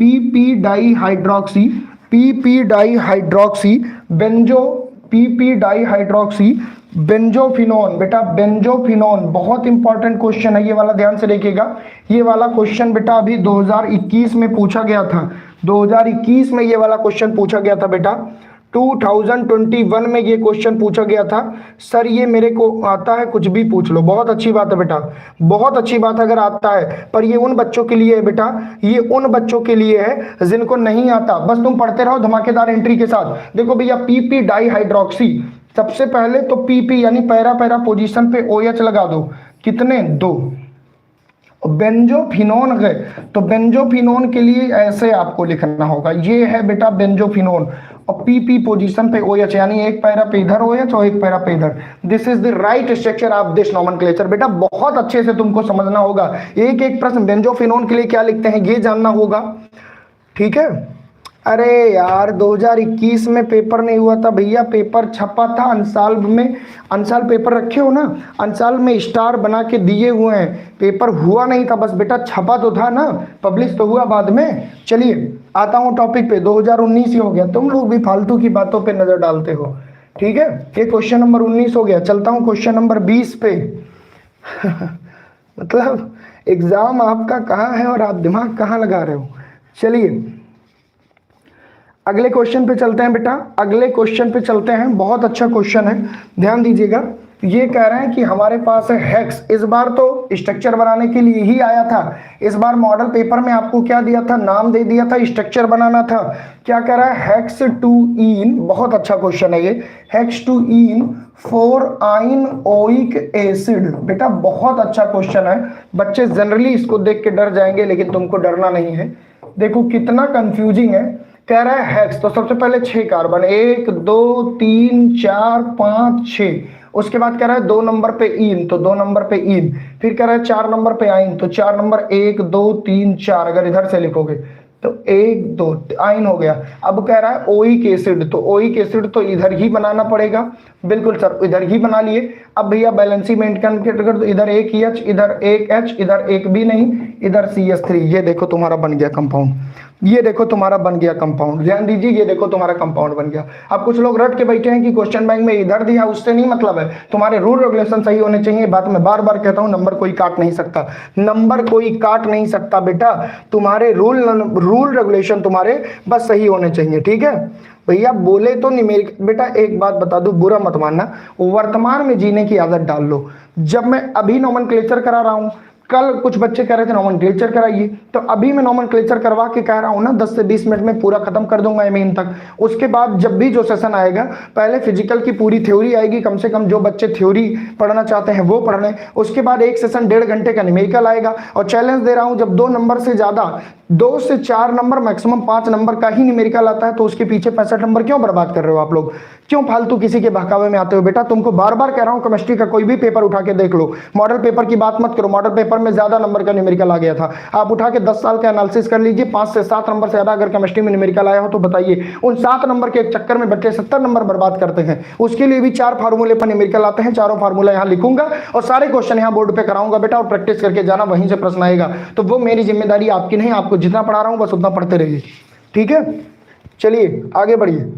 PP dihydroxy, PP dihydroxy benzo, PP dihydroxy benzophenone. बेटा बेंजोफिनोन बहुत इंपॉर्टेंट क्वेश्चन है ये वाला, ध्यान से देखिएगा। ये वाला क्वेश्चन बेटा अभी 2021 में पूछा गया था, 2021 में ये वाला क्वेश्चन पूछा गया था बेटा, 2021 में ये क्वेश्चन पूछा गया था। सर ये मेरे को आता है, कुछ भी पूछ लो, बहुत अच्छी बात है बेटा, बहुत अच्छी बात अगर आता है, पर ये उन बच्चों के लिए है बेटा, ये उन बच्चों के लिए है जिनको नहीं आता। बस तुम पढ़ते रहो धमाकेदार एंट्री के साथ। देखो भैया PP डाईहाइड्रोक्सी, सबसे पहले तो PP यानी पैरा पैरा पोजीशन पे OH लगा दो, कितने 2। बेंजोफिनोन गए तो बेंजोफिनोन के लिए ऐसे आपको लिखना होगा, ये है बेटा बेंजोफिनोन, और PP पोजीशन पे OH यानी एक पैरा पे इधर OH और एक पैरा पे इधर। This is the right structure of this nomenclature. बेटा बहुत अच्छे से तुमको समझना होगा, एक एक प्रश्न बेंजोफिनोन के लिए क्या लिखते हैं ये जानना होगा, ठीक है। अरे यार 2021 में पेपर नहीं हुआ था भैया, पेपर छपा था अंसाल में, अंसाल पेपर रखे हो ना, अंसाल में स्टार बना के दिए हुए हैं, पेपर हुआ नहीं था, बस बेटा छपा तो था ना, पब्लिश तो हुआ बाद में। चलिए आता हूँ टॉपिक पे, 2019 ही हो गया, तुम लोग भी फालतू की बातों पे नजर डालते हो, ठीक है। ये क्वेश्चन नंबर 19 हो गया। चलता हूँ क्वेश्चन नंबर 20 पे मतलब एग्जाम आपका कहाँ है और आप दिमाग कहाँ लगा रहे हो। चलिए अगले क्वेश्चन पे चलते हैं बेटा, अगले क्वेश्चन पे चलते हैं, बहुत अच्छा क्वेश्चन है, ध्यान दीजिएगा। ये कह रहे हैं कि हमारे पास है हेक्स। इस बार तो स्ट्रक्चर बनाने के लिए ही आया था, इस बार मॉडल पेपर में आपको क्या दिया था, नाम दे दिया था, स्ट्रक्चर बनाना था। क्या कह रहा है, हेक्स टू ईन, बहुत अच्छा क्वेश्चन है ये, हेक्स टू ईन 4 आइन ओइक एसिड। बेटा बहुत अच्छा क्वेश्चन है, बच्चे जनरली इसको देख के डर जाएंगे, लेकिन तुमको डरना नहीं है। देखो कितना कंफ्यूजिंग है। कह रहा है हेक्स, तो सबसे पहले 6 कार्बन, 1 2 3 4 5 6। उसके बाद कह रहा है 2 नंबर पे ईन, तो 2 नंबर पे ईन। फिर कह रहा है 4 नंबर पे आइन, तो 4 नंबर 1 2 3 4, अगर इधर से लिखोगे तो 1 2 आइन हो गया। अब कह रहा है ओइक एसिड, तो ओइक एसिड तो इधर ही बनाना पड़ेगा। बिल्कुल सर, इधर ही बना लिए। अब भैया बैलेंसी मेंटेन कर, तो इधर एक H, इधर एक H, इधर एक भी नहीं, इधर CH3। ये देखो तुम्हारा बन गया कंपाउंड, ये देखो तुम्हारा बन गया कंपाउंड। ध्यान दीजिए, ये देखो तुम्हारा कंपाउंड बन गया। अब कुछ लोग रट के बैठे हैं कि क्वेश्चन बैंक में इधर दिया, उससे नहीं मतलब है, तुम्हारे रूल रेगुलेशन सही होने चाहिए। बात मैं बार बार कहता हूं, नंबर कोई काट नहीं सकता, नंबर कोई काट नहीं सकता बेटा। तुम्हारे रूल रेगुलेशन तुम्हारे बस सही होने चाहिए, ठीक है भैया। बोले तो न्यूमेरिक, बेटा एक बात बता दूं, बुरा मत मानना, वर्तमान में जीने की आदत डाल लो। जब मैं अभी नोमेनक्लेचर करा रहा हूं, कल कुछ बच्चे कह रहे थे नोमेनक्लेचर कराइए, तो अभी मैं नोमेनक्लेचर करवा के कह रहा हूं ना, 10 से 20 मिनट में पूरा खत्म कर दूंगा एमीन तक। उसके बाद जब भी जो सेशन आएगा, पहले फिजिकल की पूरी थ्योरी आएगी, कम से कम जो बच्चे थ्योरी पढ़ना चाहते हैं वो पढ़ लें। उसके बाद एक सेशन 1.5 घंटे का न्यूमेरिकल आएगा, और चैलेंज दे रहा हूं, जब 2 नंबर से ज्यादा, 2 से 4 नंबर, मैक्सिमम 5 नंबर का ही न्यूमेरिकल आता है, तो उसके पीछे 65 नंबर क्यों बर्बाद कर रहे हो आप लोग? क्यों फालतू किसी के बहकावे में आते हो? बेटा तुमको बार बार कह रहा हूं, केमिस्ट्री का कोई भी पेपर उठा के देख लो, मॉडल पेपर की बात मत करो। मॉडल पेपर में ज्यादा नंबर का न्यूमेरिकल आ गया था, आप उठा के 10 साल का एनालिसिस कर लीजिए, 5 से 7 नंबर से ज्यादा अगर केमिस्ट्री में न्यूमेरिकल आया हो तो बताइए। उन 7 नंबर के एक चक्कर में बच्चे 70 नंबर बर्बाद करते हैं। उसके लिए भी 4 फार्मूले पर न्यूमेरिकल आते हैं, चारों फार्मूला यहाँ लिखूंगा और सारे क्वेश्चन यहाँ बोर्ड पे कराऊंगा बेटा, और प्रैक्टिस करके जाना, वहीं से प्रश्न आएगा। तो वो मेरी जिम्मेदारी आपकी नहीं, आपको जितना पढ़ा रहा हूं बस उतना पढ़ते रहिए, ठीक है। चलिए आगे बढ़िए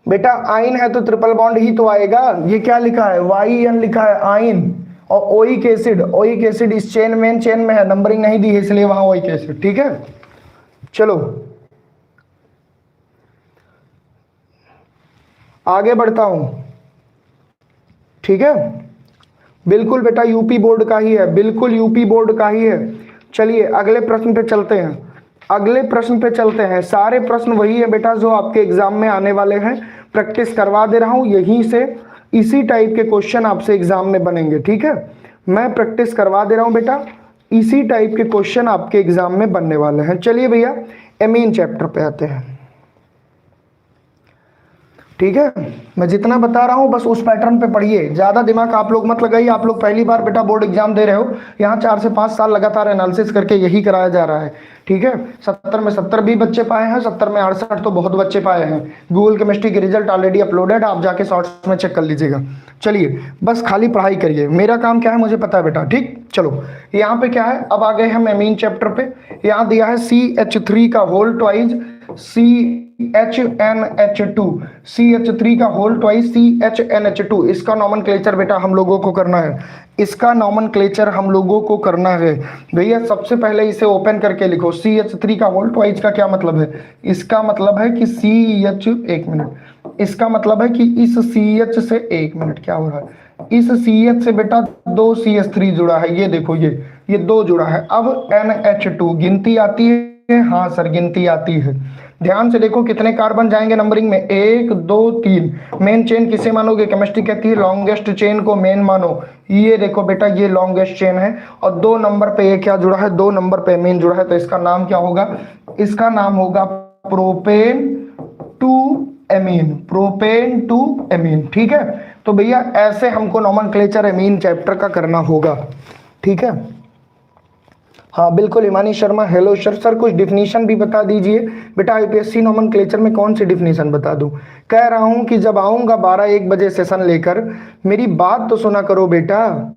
बेटा। आइन है तो ट्रिपल बॉन्ड ही तो आएगा। ये क्या लिखा है, YN लिखा है आइन, और ओइक एसिड, ओइक एसिड इस चेन मेन चेन में है, नंबरिंग नहीं दी है इसलिए वहां ओइक एसिड, ठीक है। चलो आगे बढ़ता हूं, ठीक है। बिल्कुल बेटा यूपी बोर्ड का ही है, बिल्कुल यूपी बोर्ड का ही है। चलिए अगले प्रश्न पे चलते हैं, अगले प्रश्न पे चलते हैं। सारे प्रश्न वही है बेटा जो आपके एग्जाम में आने वाले हैं, प्रैक्टिस करवा दे रहा हूं, यहीं से इसी टाइप के क्वेश्चन आपसे एग्जाम में बनेंगे, ठीक है। मैं प्रैक्टिस करवा दे रहा हूं बेटा, इसी टाइप के क्वेश्चन आपके एग्जाम में बनने वाले हैं। चलिए भैया एमीन चैप्टर पे आते हैं, ठीक है। मैं जितना बता रहा हूं बस उस पैटर्न पे पढ़िए, ज्यादा दिमाग आप लोग मत लगाइए। आप लोग पहली बार बेटा बोर्ड एग्जाम दे रहे हो, यहाँ 4 से 5 साल लगातार एनालिसिस करके यही कराया जा रहा है, ठीक है। 70 में 70 भी बच्चे पाए हैं, 70 में 68 तो बहुत बच्चे पाए हैं। गूगल केमिस्ट्री के रिजल्ट ऑलरेडी अपलोडेड, आप जाके शॉर्ट्स में चेक कर लीजिएगा। चलिए बस खाली पढ़ाई करिए, मेरा काम क्या है मुझे पता है बेटा, ठीक। चलो यहाँ पे क्या है, अब आ गए हम एमीन चैप्टर पे। यहाँ दिया है CH3 का होल ट्वाइस CHNH2, CH3 का होल ट्वाइस CHNH2। इसका नॉमेनक्लेचर बेटा हम लोगों को करना है, इसका नॉमेनक्लेचर हम लोगों को करना है भैया। सबसे पहले इसे ओपन करके लिखो, CH3 का होल ट्वाइस का क्या मतलब है? इसका मतलब है कि CH, एक मिनट, इसका मतलब है कि इस CH से, एक मिनट क्या हो रहा है, इस CH से बेटा 2 CH3 जुड़ा है, ये देखो ये 2 जुड़ा है। अब NH2 गिनती आती है, हाँ सर गिनती आती है। ध्यान से देखो कितने कार्बन जाएंगे नंबरिंग में, 1 2 3। मेन चेन किसे मानोगे? केमिस्ट्री कहती है लॉन्गेस्ट चेन को मेन मानो। ये देखो बेटा ये लॉन्गेस्ट चेन है, और 2 नंबर पे ये क्या जुड़ा है, 2 नंबर पे मेन जुड़ा है, तो इसका नाम क्या होगा? इसका नाम होगा propane two amine, propane two amine, ठीक है। तो भैया ऐसे हमको नॉमेनक्लेचर एमीन चैप्टर का करना होगा, ठीक है। हाँ बिल्कुल हिमानी शर्मा, हेलो सर कुछ डिफिनीशन भी बता दीजिए बेटा। आईपीएससी नॉमेनक्लेचर में कौन सी डिफिनीशन बता दूं? कह रहा हूं कि जब आऊंगा 12-1 बजे सेशन लेकर, मेरी बात तो सुना करो बेटा।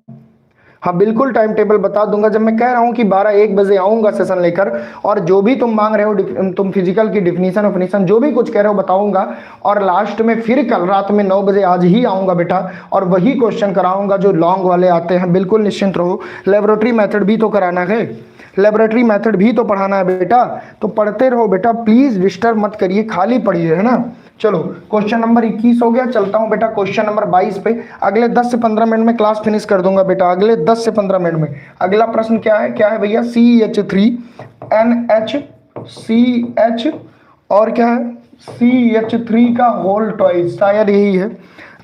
हाँ बिल्कुल टाइम टेबल बता दूंगा। जब मैं कह रहा हूं कि 12-1 बजे आऊंगा सेशन लेकर, और जो भी तुम मांग रहे हो, तुम फिजिकल की डिफिनीशन जो भी कुछ कह रहे हो बताऊंगा, और लास्ट में फिर कल रात में 9 बजे आज ही आऊंगा बेटा, और वही क्वेश्चन कराऊंगा जो लॉन्ग वाले आते हैं। बिल्कुल निश्चिंत रहो, लेबोरेटरी मेथड भी तो कराना है, लेबोरेटरी मेथड भी तो पढ़ाना है बेटा, तो पढ़ते रहो बेटा, प्लीज डिस्टर्ब मत करिए, खाली पढ़िए, है ना। चलो क्वेश्चन नंबर 21 हो गया। चलता हूं बेटा क्वेश्चन नंबर 22 पे। अगले 10 से 15 मिनट में क्लास फिनिश कर दूंगा बेटा, अगले 10 से 15 मिनट में। अगला प्रश्न क्या है, क्या है भैया, CH3NH और क्या है, CH3 का होल ट्वाइस, शायद यही है।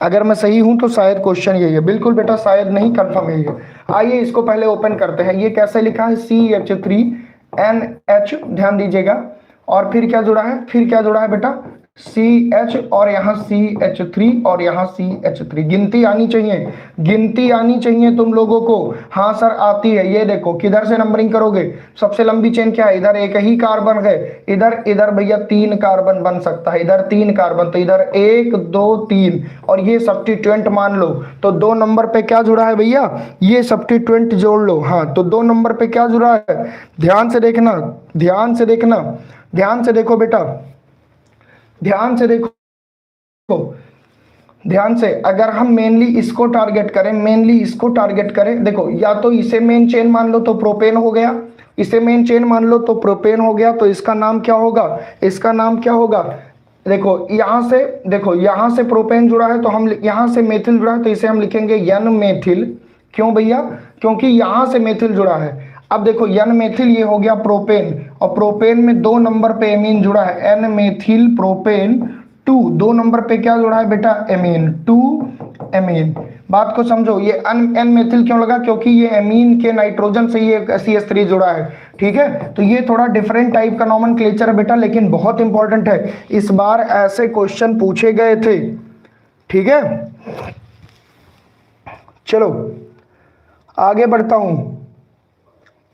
अगर मैं सही हूं तो शायद क्वेश्चन यही है। बिल्कुल बेटा शायद नहीं, कंफर्म यही है। आइए इसको पहले ओपन करते हैं। ये कैसे लिखा है, CH3NH, ध्यान दीजिएगा। और फिर क्या जुड़ा है, फिर क्या जुड़ा है बेटा, CH और यहाँ CH3 और यहाँ CH3। गिनती आनी चाहिए, गिनती आनी चाहिए तुम लोगों को। हाँ सर आती है। ये देखो किधर से नंबरिंग करोगे, सबसे लंबी चेन क्या है, इधर एक ही कार्बन है, इधर इधर भैया 3 कार्बन बन सकता है, इधर 3 कार्बन, तो इधर 1 2 3 और ये सब्स्टिट्यूएंट मान लो। तो 2 नंबर पे क्या जुड़ा है भैया, ये सब्स्टिट्यूएंट जोड़ लो। हाँ तो 2 नंबर पे क्या जुड़ा है, ध्यान से देखना, ध्यान से देखना, ध्यान से देखो बेटा, ध्यान से देखो, ध्यान से। अगर हम मेनली इसको टारगेट करें, मेनली इसको टारगेट करें, देखो या तो इसे मेन चेन मान लो तो प्रोपेन हो गया, इसे मेन चेन मान लो तो प्रोपेन हो गया। तो इसका नाम क्या होगा, इसका नाम क्या होगा, देखो यहां से, देखो यहां से प्रोपेन जुड़ा है तो हम, यहां से मेथिल जुड़ा है तो इसे हम लिखेंगे एन मेथिल। क्यों भैया, क्योंकि यहां से मेथिल जुड़ा है। अब देखो एन मेथिल ये हो गया प्रोपेन, और प्रोपेन में 2 नंबर पे एमीन जुड़ा है, एन मेथिल प्रोपेन 2। 2 नंबर पे क्या जुड़ा है बेटा, एमीन, 2 एमीन। बात को समझो, ये एन मेथिल क्यों लगा, क्योंकि ये एमीन के नाइट्रोजन से ये CH3 जुड़ा है। ठीक है, तो ये थोड़ा डिफरेंट टाइप का नॉमेनक्लेचर है बेटा, लेकिन बहुत इंपॉर्टेंट है। इस बार ऐसे क्वेश्चन पूछे गए थे। ठीक है, चलो आगे बढ़ता हूं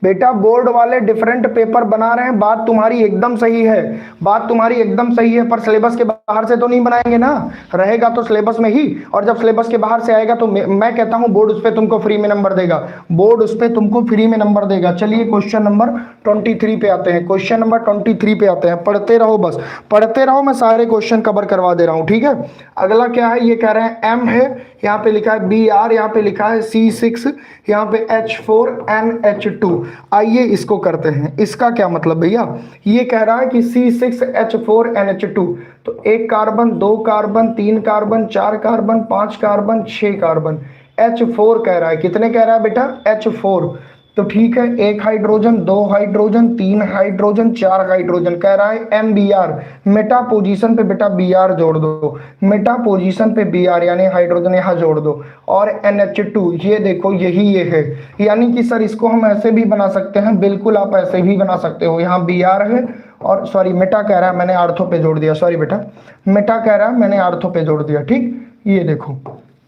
बेटा। बोर्ड वाले डिफरेंट पेपर बना रहे हैं, बात तुम्हारी एकदम सही है, बात तुम्हारी एकदम सही है, पर सिलेबस के बाहर से तो नहीं बनाएंगे ना, रहेगा तो सिलेबस में ही। और जब सिलेबस के बाहर से आएगा तो मैं कहता हूं बोर्ड उस पर तुमको फ्री में नंबर देगा, बोर्ड उस पर तुमको फ्री में नंबर देगा। चलिए क्वेश्चन नंबर 23 पे आते हैं, क्वेश्चन नंबर 23 पे आते हैं। पढ़ते रहो, बस पढ़ते रहो, मैं सारे क्वेश्चन कवर करवा दे रहा हूं। ठीक है, अगला क्या है, ये कह रहे हैं M है, यहाँ पे लिखा है Br, यहाँ पे लिखा है C6, यहाँ पे H4NH2। आइए इसको करते हैं। इसका क्या मतलब भैया, ये कह रहा है कि C6H4NH2, तो 1 carbon, 2 carbon, 3 carbon, 4 carbon, 5 carbon, 6 carbon. H4 कह रहा है, कितने कह रहा है बेटा, H4। तो ठीक है, 1 हाइड्रोजन, 2 हाइड्रोजन, 3 हाइड्रोजन, 4 हाइड्रोजन। कह रहा है MBr, मेटा पोजीशन पे बेटा Br जोड़ दो, मेटा पोजीशन पे Br यानी हाइड्रोजन यहाँ जोड़ दो। और NH2, ये देखो यही ये है। यानी कि सर इसको हम ऐसे भी बना सकते हैं, बिल्कुल आप ऐसे भी बना सकते हो। यहाँ Br है और सॉरी मेटा कह रहा है, मैंने आर्थो पे जोड़ दिया, सॉरी बेटा, मेटा कह रहा है मैंने आर्थो पे जोड़ दिया। ठीक, ये देखो,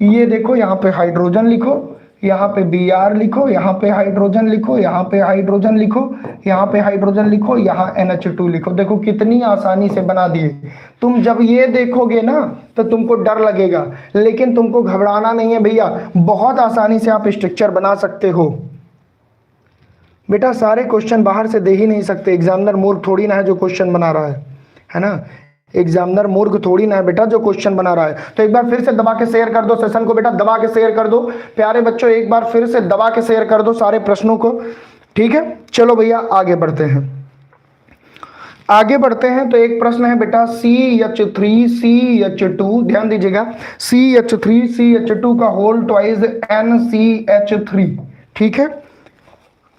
ये देखो, यहाँ पे हाइड्रोजन लिखो, यहाँ पे Br लिखो, यहाँ पे हाइड्रोजन लिखो, यहाँ पे हाइड्रोजन लिखो, यहाँ पे हाइड्रोजन लिखो, यहाँ NH2 लिखो। देखो कितनी आसानी से बना दिए। तुम जब ये देखोगे ना तो तुमको डर लगेगा, लेकिन तुमको घबराना नहीं है भैया, बहुत आसानी से आप स्ट्रक्चर बना सकते हो। बेटा सारे क्वेश्चन बाहर से दे ही नहीं सकते, एग्जामिनर मूर्ख थोड़ी ना है जो क्वेश्चन बना रहा है ना, एग्जामिनर मूर्ख थोड़ी ना है बेटा जो क्वेश्चन बना रहा है। तो एक बार फिर से दबा के शेयर कर दो सेशन को बेटा, दबा के शेयर कर दो प्यारे बच्चों, एक बार फिर से दबा के शेयर कर दो सारे प्रश्नों को। ठीक है, चलो भैया आगे बढ़ते हैं, आगे बढ़ते हैं। तो एक प्रश्न है बेटा CH3CH2, ध्यान दीजिएगा, CH3CH2 का होल ट्वाइस NCH3। ठीक है,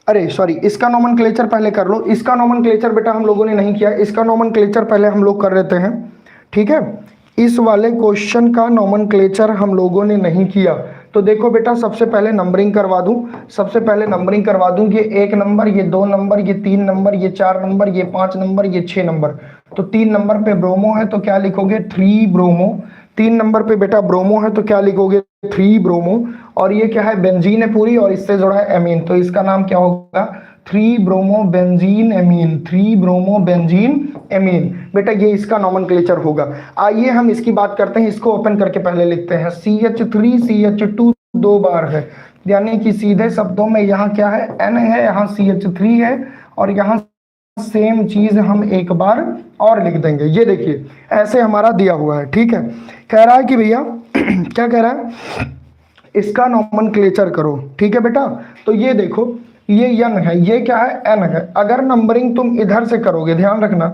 अरे सॉरी, इसका नोमेनक्लेचर पहले कर लो। इसका नोमेनक्लेचर बेटा हम लोगों ने नहीं किया, इसका नोमेनक्लेचर पहले हम लोग कर लेते हैं। ठीक है, इस वाले क्वेश्चन का नोमेनक्लेचर हम लोगों ने नहीं किया। तो देखो बेटा सबसे पहले नंबरिंग करवा दूं, सबसे पहले नंबरिंग करवा दूं। ये 1 नंबर, ये 2 नंबर, ये 3 नंबर, ये 4 नंबर, ये 5 नंबर, ये 6 नंबर। तो 3 नंबर पे ब्रोमो है तो क्या लिखोगे, 3 ब्रोमो। 3 नंबर पे बेटा ब्रोमो है तो क्या लिखोगे, 3 ब्रोमो। और ये क्या है, बेंजीन है पूरी और इससे जुड़ा है एमीन, तो इसका नाम क्या होगा, 3 bromo benzene amine, 3 bromo benzene amine. बेटा ये इसका नोमेनक्लेचर होगा। आइए हम इसकी बात करते हैं, इसको ओपन करके पहले लिखते हैं। CH3CH2 2 बार है, यानी कि सीधे शब्दों में यहाँ क्या है, N है, यहाँ CH3 है, और यहाँ सेम चीज हम एक बार और लिख देंगे। ये देखिए ऐसे हमारा दिया हुआ है। ठीक है, कह रहा है कि भैया क्या कह रहा है, इसका नोमेनक्लेचर करो। ठीक है बेटा, तो ये देखो ये N है, ये क्या है, N है। अगर नंबरिंग तुम इधर से करोगे, ध्यान रखना,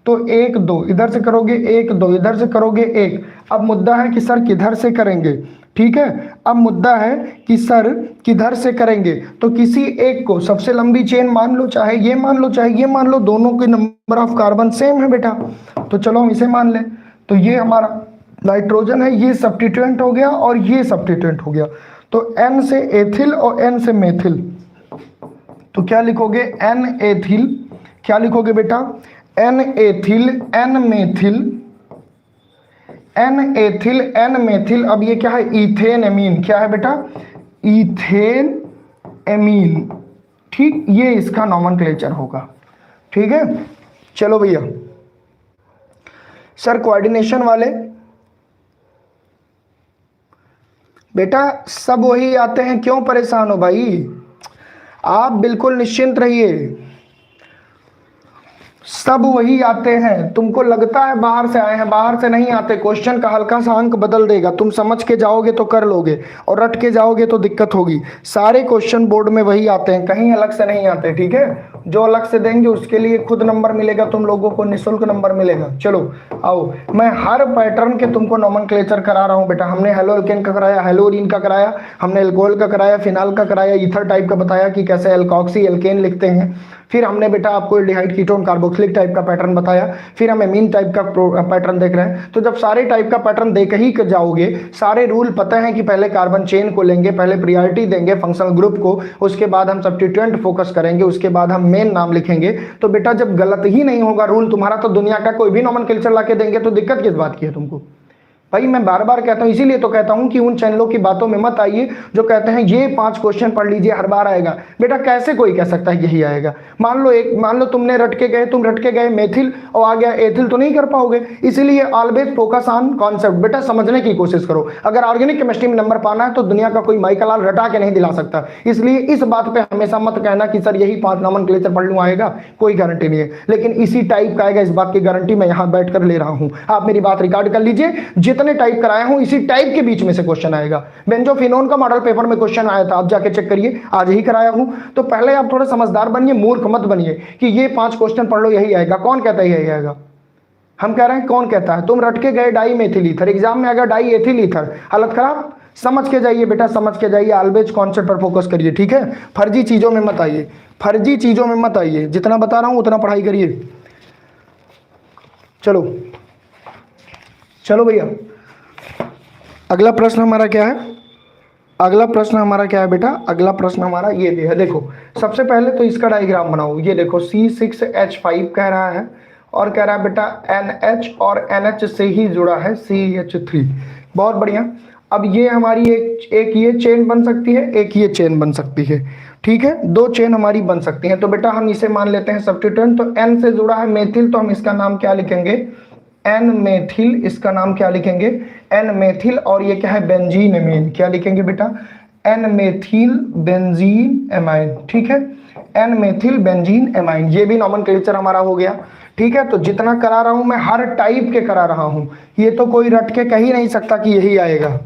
तो 1 2 इधर से करोगे, 1 2 इधर से करोगे 1। अब मुद्दा है कि सर किधर से करेंगे, ठीक है। अब मुद्दा है कि सर किधर से करेंगे, तो किसी एक को सबसे लंबी चेन मान लो, चाहे ये मान लो चाहे ये मान लो, दोनों के नंबर ऑफ कार्बन सेम है बेटा, तो चलो हम इसे मान लें। तो ये हमारा नाइट्रोजन है, ये सब्स्टिट्यूएंट हो गया और ये सब्स्टिट्यूएंट हो गया। तो N से एथिल और N से मेथिल, तो क्या लिखोगे, N एथिल, क्या लिखोगे बेटा, N ethyl N methyl, N ethyl N methyl. अब ये क्या है, इथेन एमीन, क्या है बेटा, इथेन एमीन, ठीक, ये इसका नॉमेनक्लेचर होगा, ठीक है। चलो भैया, सर कोऑर्डिनेशन वाले बेटा सब वही आते हैं, क्यों परेशान हो भाई, आप बिल्कुल निश्चिंत रहिए, सब वही आते हैं। तुमको लगता है बाहर से आए हैं, बाहर से नहीं आते। क्वेश्चन का हल्का सा अंक बदल देगा, तुम समझ के जाओगे तो कर लोगे, और रट के जाओगे तो दिक्कत होगी। सारे क्वेश्चन बोर्ड में वही आते हैं, कहीं अलग से नहीं आते, ठीक है। जो अलग से देंगे उसके लिए खुद नंबर मिलेगा, तुम लोगों को निःशुल्क नंबर मिलेगा। चलो आओ, मैं हर पैटर्न के तुमको नॉमेनक्लेचर करा रहा हूँ बेटा। हमने हेलो एल्केन का कराया, हेलोरीन का कराया, हमने एल्कोहल का कराया, फिनाल का कराया, ईथर टाइप का बताया कि कैसे एल्कॉक्सी एल्केन लिखते हैं। फिर हमने बेटा आपको एल्डिहाइड कीटोन कार्बोक्सिलिक टाइप का पैटर्न बताया। फिर हम एमीन टाइप का पैटर्न देख रहे हैं। तो जब सारे टाइप का पैटर्न देख ही जाओगे, सारे रूल पता है कि पहले कार्बन चेन को लेंगे, पहले प्रायोरिटी देंगे फंक्शनल ग्रुप को, उसके बाद हम सब्स्टिट्यूएंट फोकस करेंगे, उसके बाद हम मेन नाम लिखेंगे। तो बेटा जब गलत ही नहीं होगा रूल तुम्हारा, तो दुनिया का कोई भी नॉमेनक्लेचर ला के देंगे, तो दिक्कत किस बात की है तुमको भाई। मैं बार बार कहता हूं, इसीलिए तो कहता हूं कि उन चैनलों की बातों में मत आइए जो कहते हैं ये 5 क्वेश्चन पढ़ लीजिए हर बार आएगा। बेटा कैसे कोई कह सकता है यही आएगा। मान लो तुमने रट के गए, तुम रट के गए मेथिल और आ गया एथिल, तो नहीं कर पाओगे। इसीलिए ऑलवेज फोकस ऑन कॉन्सेप्ट, बेटा समझने की कोशिश करो। अगर ऑर्गेनिक केमिस्ट्री में नंबर पाना है तो दुनिया का कोई माइकल रटा के नहीं दिला सकता। इसलिए इस बात पर हमेशा मत कहना कि सर यही 5 नॉमेनक्लेचर पढ़ लूँ आएगा, कोई गारंटी नहीं है। लेकिन इसी टाइप का आएगा, इस बात की गारंटी मैं यहाँ बैठ कर ले रहा हूँ। आप मेरी बात रिकॉर्ड कर लीजिए, जितने टाइप कराया हूं इसी टाइप के बीच में से क्वेश्चन आएगा। बेंजोफिनोन का मॉडल पेपर में क्वेश्चन आया था, आप जाके चेक करिए, आज ही कराया हूं। तो पहले आप थोड़े समझदार बनिए, मूर्ख मत बनिए कि ये 5 क्वेश्चन पढ़ लो यही आएगा। कौन कहता है यही आएगा? हम कह रहे हैं कौन कहता है। तुम रट के गए डाई मेथिल ईथर, एग्जाम में आएगा डाई एथिल ईथर, हालत खराब। समझ के जाइए बेटा, समझ के जाइए, ऑलवेज कॉन्सेप्ट पर फोकस करिए, ठीक है। फर्जी चीजों में मत आइए, फर्जी चीजों में मत आइए। जितना बता रहा हूं उतना पढ़ाई करिए। चलो चलो भैया, अगला प्रश्न हमारा क्या है? अगला प्रश्न हमारा क्या है बेटा? अगला प्रश्न हमारा ये भी है। देखो सबसे पहले तो इसका डायग्राम बनाओ। ये देखो C6H5 कह रहा है और कह रहा है बेटा NH और NH से ही जुड़ा है CH3। बहुत बढ़िया। अब ये हमारी एक ये चेन बन सकती है, एक ये चेन बन सकती है, ठीक है। 2 चेन हमारी बन सकती हैं। तो बेटा हम इसे मान लेते हैं सब्स्टिट्यूएंट। तो N से जुड़ा है मेथिल, तो हम इसका नाम क्या लिखेंगे? N मेथिल, इसका नाम क्या लिखेंगे? N methyl. और ये क्या है? Benzene amine. क्या लिखेंगे बेटा? N मेथिल बेंजीन एमाइन, ठीक है। N मेथिल बेंजीन एमाइन, ये भी नॉमेनक्लेचर हमारा हो गया, ठीक है। तो जितना करा रहा हूं मैं हर टाइप के करा रहा हूं, ये तो कोई रट के कह ही नहीं सकता कि यही आएगा,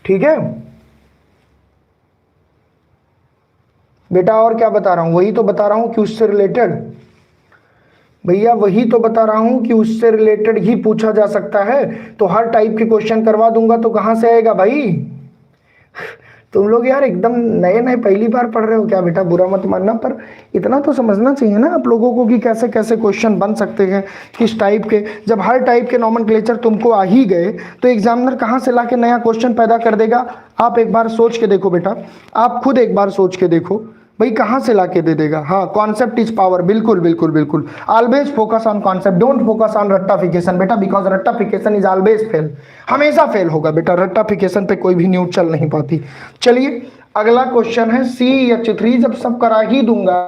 ठीक है बेटा। और क्या बता रहा हूं? वही तो बता रहा हूं कि उससे रिलेटेड, भैया वही तो बता रहा हूं कि उससे रिलेटेड ही पूछा जा सकता है। तो हर टाइप के क्वेश्चन करवा दूंगा तो कहां से आएगा भाई? तुम लोग यार एकदम नए नए पहली बार पढ़ रहे हो क्या बेटा? बुरा मत मानना, पर इतना तो समझना चाहिए ना आप लोगों को कि कैसे कैसे क्वेश्चन बन सकते हैं, किस टाइप के। जब हर टाइप के नॉमेनक्लेचर तुमको आ ही गए तो एग्जामिनर कहाँ से लाके नया क्वेश्चन पैदा कर देगा? आप एक बार सोच के देखो बेटा, आप खुद एक बार सोच के देखो भाई, कहाँ से लाके दे देगा। हाँ, कॉन्सेप्ट इज पावर, बिल्कुल बिल्कुल बिल्कुल। Always focus on concept, don't focus on रट्टाफिकेशन बेटा, बिकॉज रट्टाफिकेशन इज ऑलवेज फेल, हमेशा फेल होगा बेटा। रट्टाफिकेशन पे कोई भी न्यूज चल नहीं पाती। चलिए अगला क्वेश्चन है CH3। जब सब करा ही दूंगा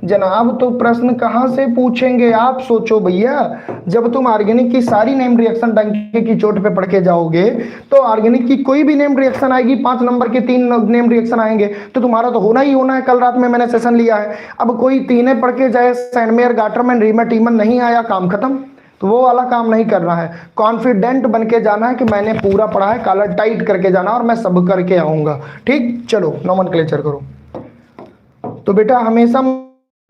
जनाब तो प्रश्न कहां से पूछेंगे? आप सोचो भैया, जब तुम ऑर्गेनिक की सारी नेम रिएक्शन डंके की चोट पे पढ़ के जाओगे तो ऑर्गेनिक की कोई भी नेम रिएक्शन आएगी, 5 नंबर के 3 नेम रिएक्शन आएंगे, तो तुम्हारा तो होना ही होना है। कल रात में मैंने सेशन लिया है, अब कोई 3 पढ़ के जाए, सैंडमेयर गाटरमैन रीमेटीमन नहीं आया, काम खत्म। तो वो वाला काम नहीं करना है, कॉन्फिडेंट बन के जाना है कि मैंने पूरा पढ़ा है, कॉलर टाइट करके जाना और मैं सब करके आऊंगा, ठीक। चलो नॉमेनक्लेचर करो। तो बेटा हमेशा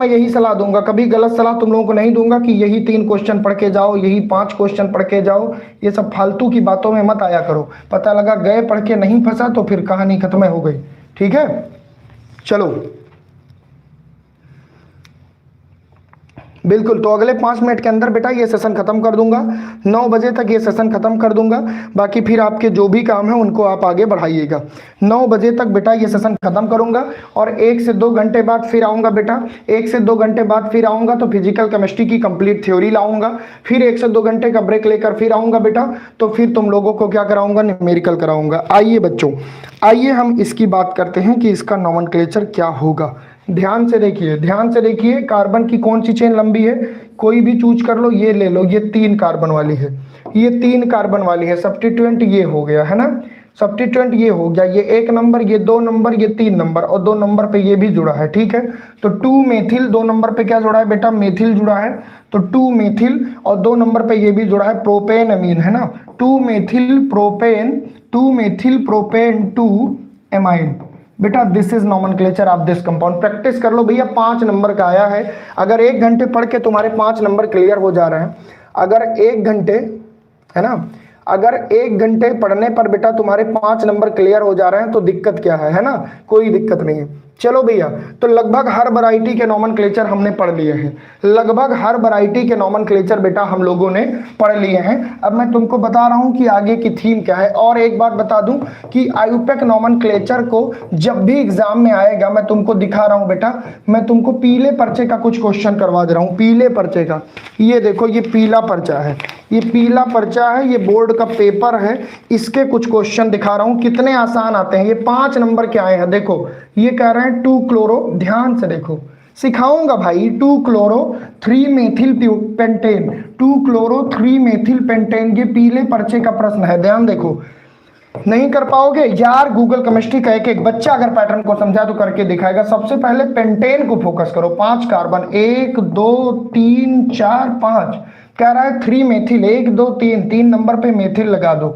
मैं यही सलाह दूंगा, कभी गलत सलाह तुम लोगों को नहीं दूंगा कि यही 3 क्वेश्चन पढ़ के जाओ, यही 5 क्वेश्चन पढ़ के जाओ। ये सब फालतू की बातों में मत आया करो। पता लगा गए पढ़ के नहीं फंसा तो फिर कहानी खत्म हो गई। ठीक है, चलो बिल्कुल। तो अगले 5 मिनट के अंदर बेटा ये सेशन खत्म कर दूंगा, 9 बजे तक ये सेशन खत्म कर दूंगा। बाकी फिर आपके जो भी काम है उनको आप आगे बढ़ाइएगा। 9 बजे तक बेटा ये सेशन खत्म करूंगा और 1 से 2 घंटे बाद फिर आऊंगा बेटा। 1 से 2 घंटे बाद फिर आऊंगा तो फिजिकल केमिस्ट्री की कंप्लीट थ्योरी लाऊंगा। फिर 1 से 2 घंटे का ब्रेक लेकर फिर आऊंगा बेटा, तो फिर तुम लोगों को क्या कराऊंगा, न्यूमेरिकल कराऊंगा। आइए बच्चों, आइए हम इसकी बात करते हैं कि इसका नोमेनक्लेचर क्या होगा। ध्यान से देखिए, ध्यान से देखिए, कार्बन की कौन सी चेन लंबी है, कोई भी चूज कर लो। ये ले लो, ये 3 कार्बन वाली है, ये 3 कार्बन वाली है। सब्स्टिट्यूएंट ये हो गया है ना, सब्स्टिट्यूएंट ये हो गया, ये 1 नंबर, ये 2 नंबर, ये 3 नंबर और 2 नंबर पे ये भी जुड़ा है। ठीक है, तो 2 मेथिल 2 नंबर पे क्या जुड़ा है बेटा, मेथिल जुड़ा है। तो 2 मेथिल और 2 नंबर पे ये भी जुड़ा है, प्रोपेन अमीन है ना, 2 methyl propane, 2 methyl propane 2 amine. बेटा this is nomenclature of this compound. Practice कर लो भैया, 5 नंबर का आया है। अगर 1 घंटे पढ़ के तुम्हारे 5 नंबर क्लियर हो जा रहे हैं, अगर 1 घंटे है ना, अगर 1 घंटे पढ़ने पर बेटा तुम्हारे 5 नंबर क्लियर हो जा रहे हैं तो दिक्कत क्या है ना, कोई दिक्कत नहीं है। चलो भैया, तो लगभग हर वैरायटी के नोमेनक्लेचर हमने पढ़ लिए हैं, लगभग हर वैरायटी के नोमेनक्लेचर बेटा हम लोगों ने पढ़ लिए हैं। अब मैं तुमको बता रहा हूं कि आगे की थीम क्या है। और एक बात बता दूं कि आयुपेक नोमेनक्लेचर को जब भी एग्जाम में आएगा, मैं तुमको दिखा रहा हूं बेटा, मैं तुमको पीले पर्चे का कुछ क्वेश्चन करवा दे रहा हूं, पीले पर्चे का। ये देखो, ये पीला पर्चा है, ये पीला पर्चा है, ये बोर्ड का पेपर है, इसके कुछ क्वेश्चन दिखा रहा हूं, कितने आसान आते हैं। ये 5 नंबर के आए हैं। देखो ये कह रहे हैं 2 क्लोरो, ध्यान से देखो, सिखाऊंगा भाई। 2 chloro 3 methyl pentane, 2 chloro 3 methyl pentane, ये पीले पर्चे का प्रश्न है। ध्यान देखो, नहीं कर पाओगे यार, गूगल केमिस्ट्री का एक बच्चा अगर पैटर्न को समझा तो करके दिखाएगा। सबसे पहले पेंटेन को फोकस करो, 5 कार्बन, 1 2 3 4 5। कह रहा है 3 मेथिल, 1 2 3, 3 नंबर पे मेथिल लगा दो।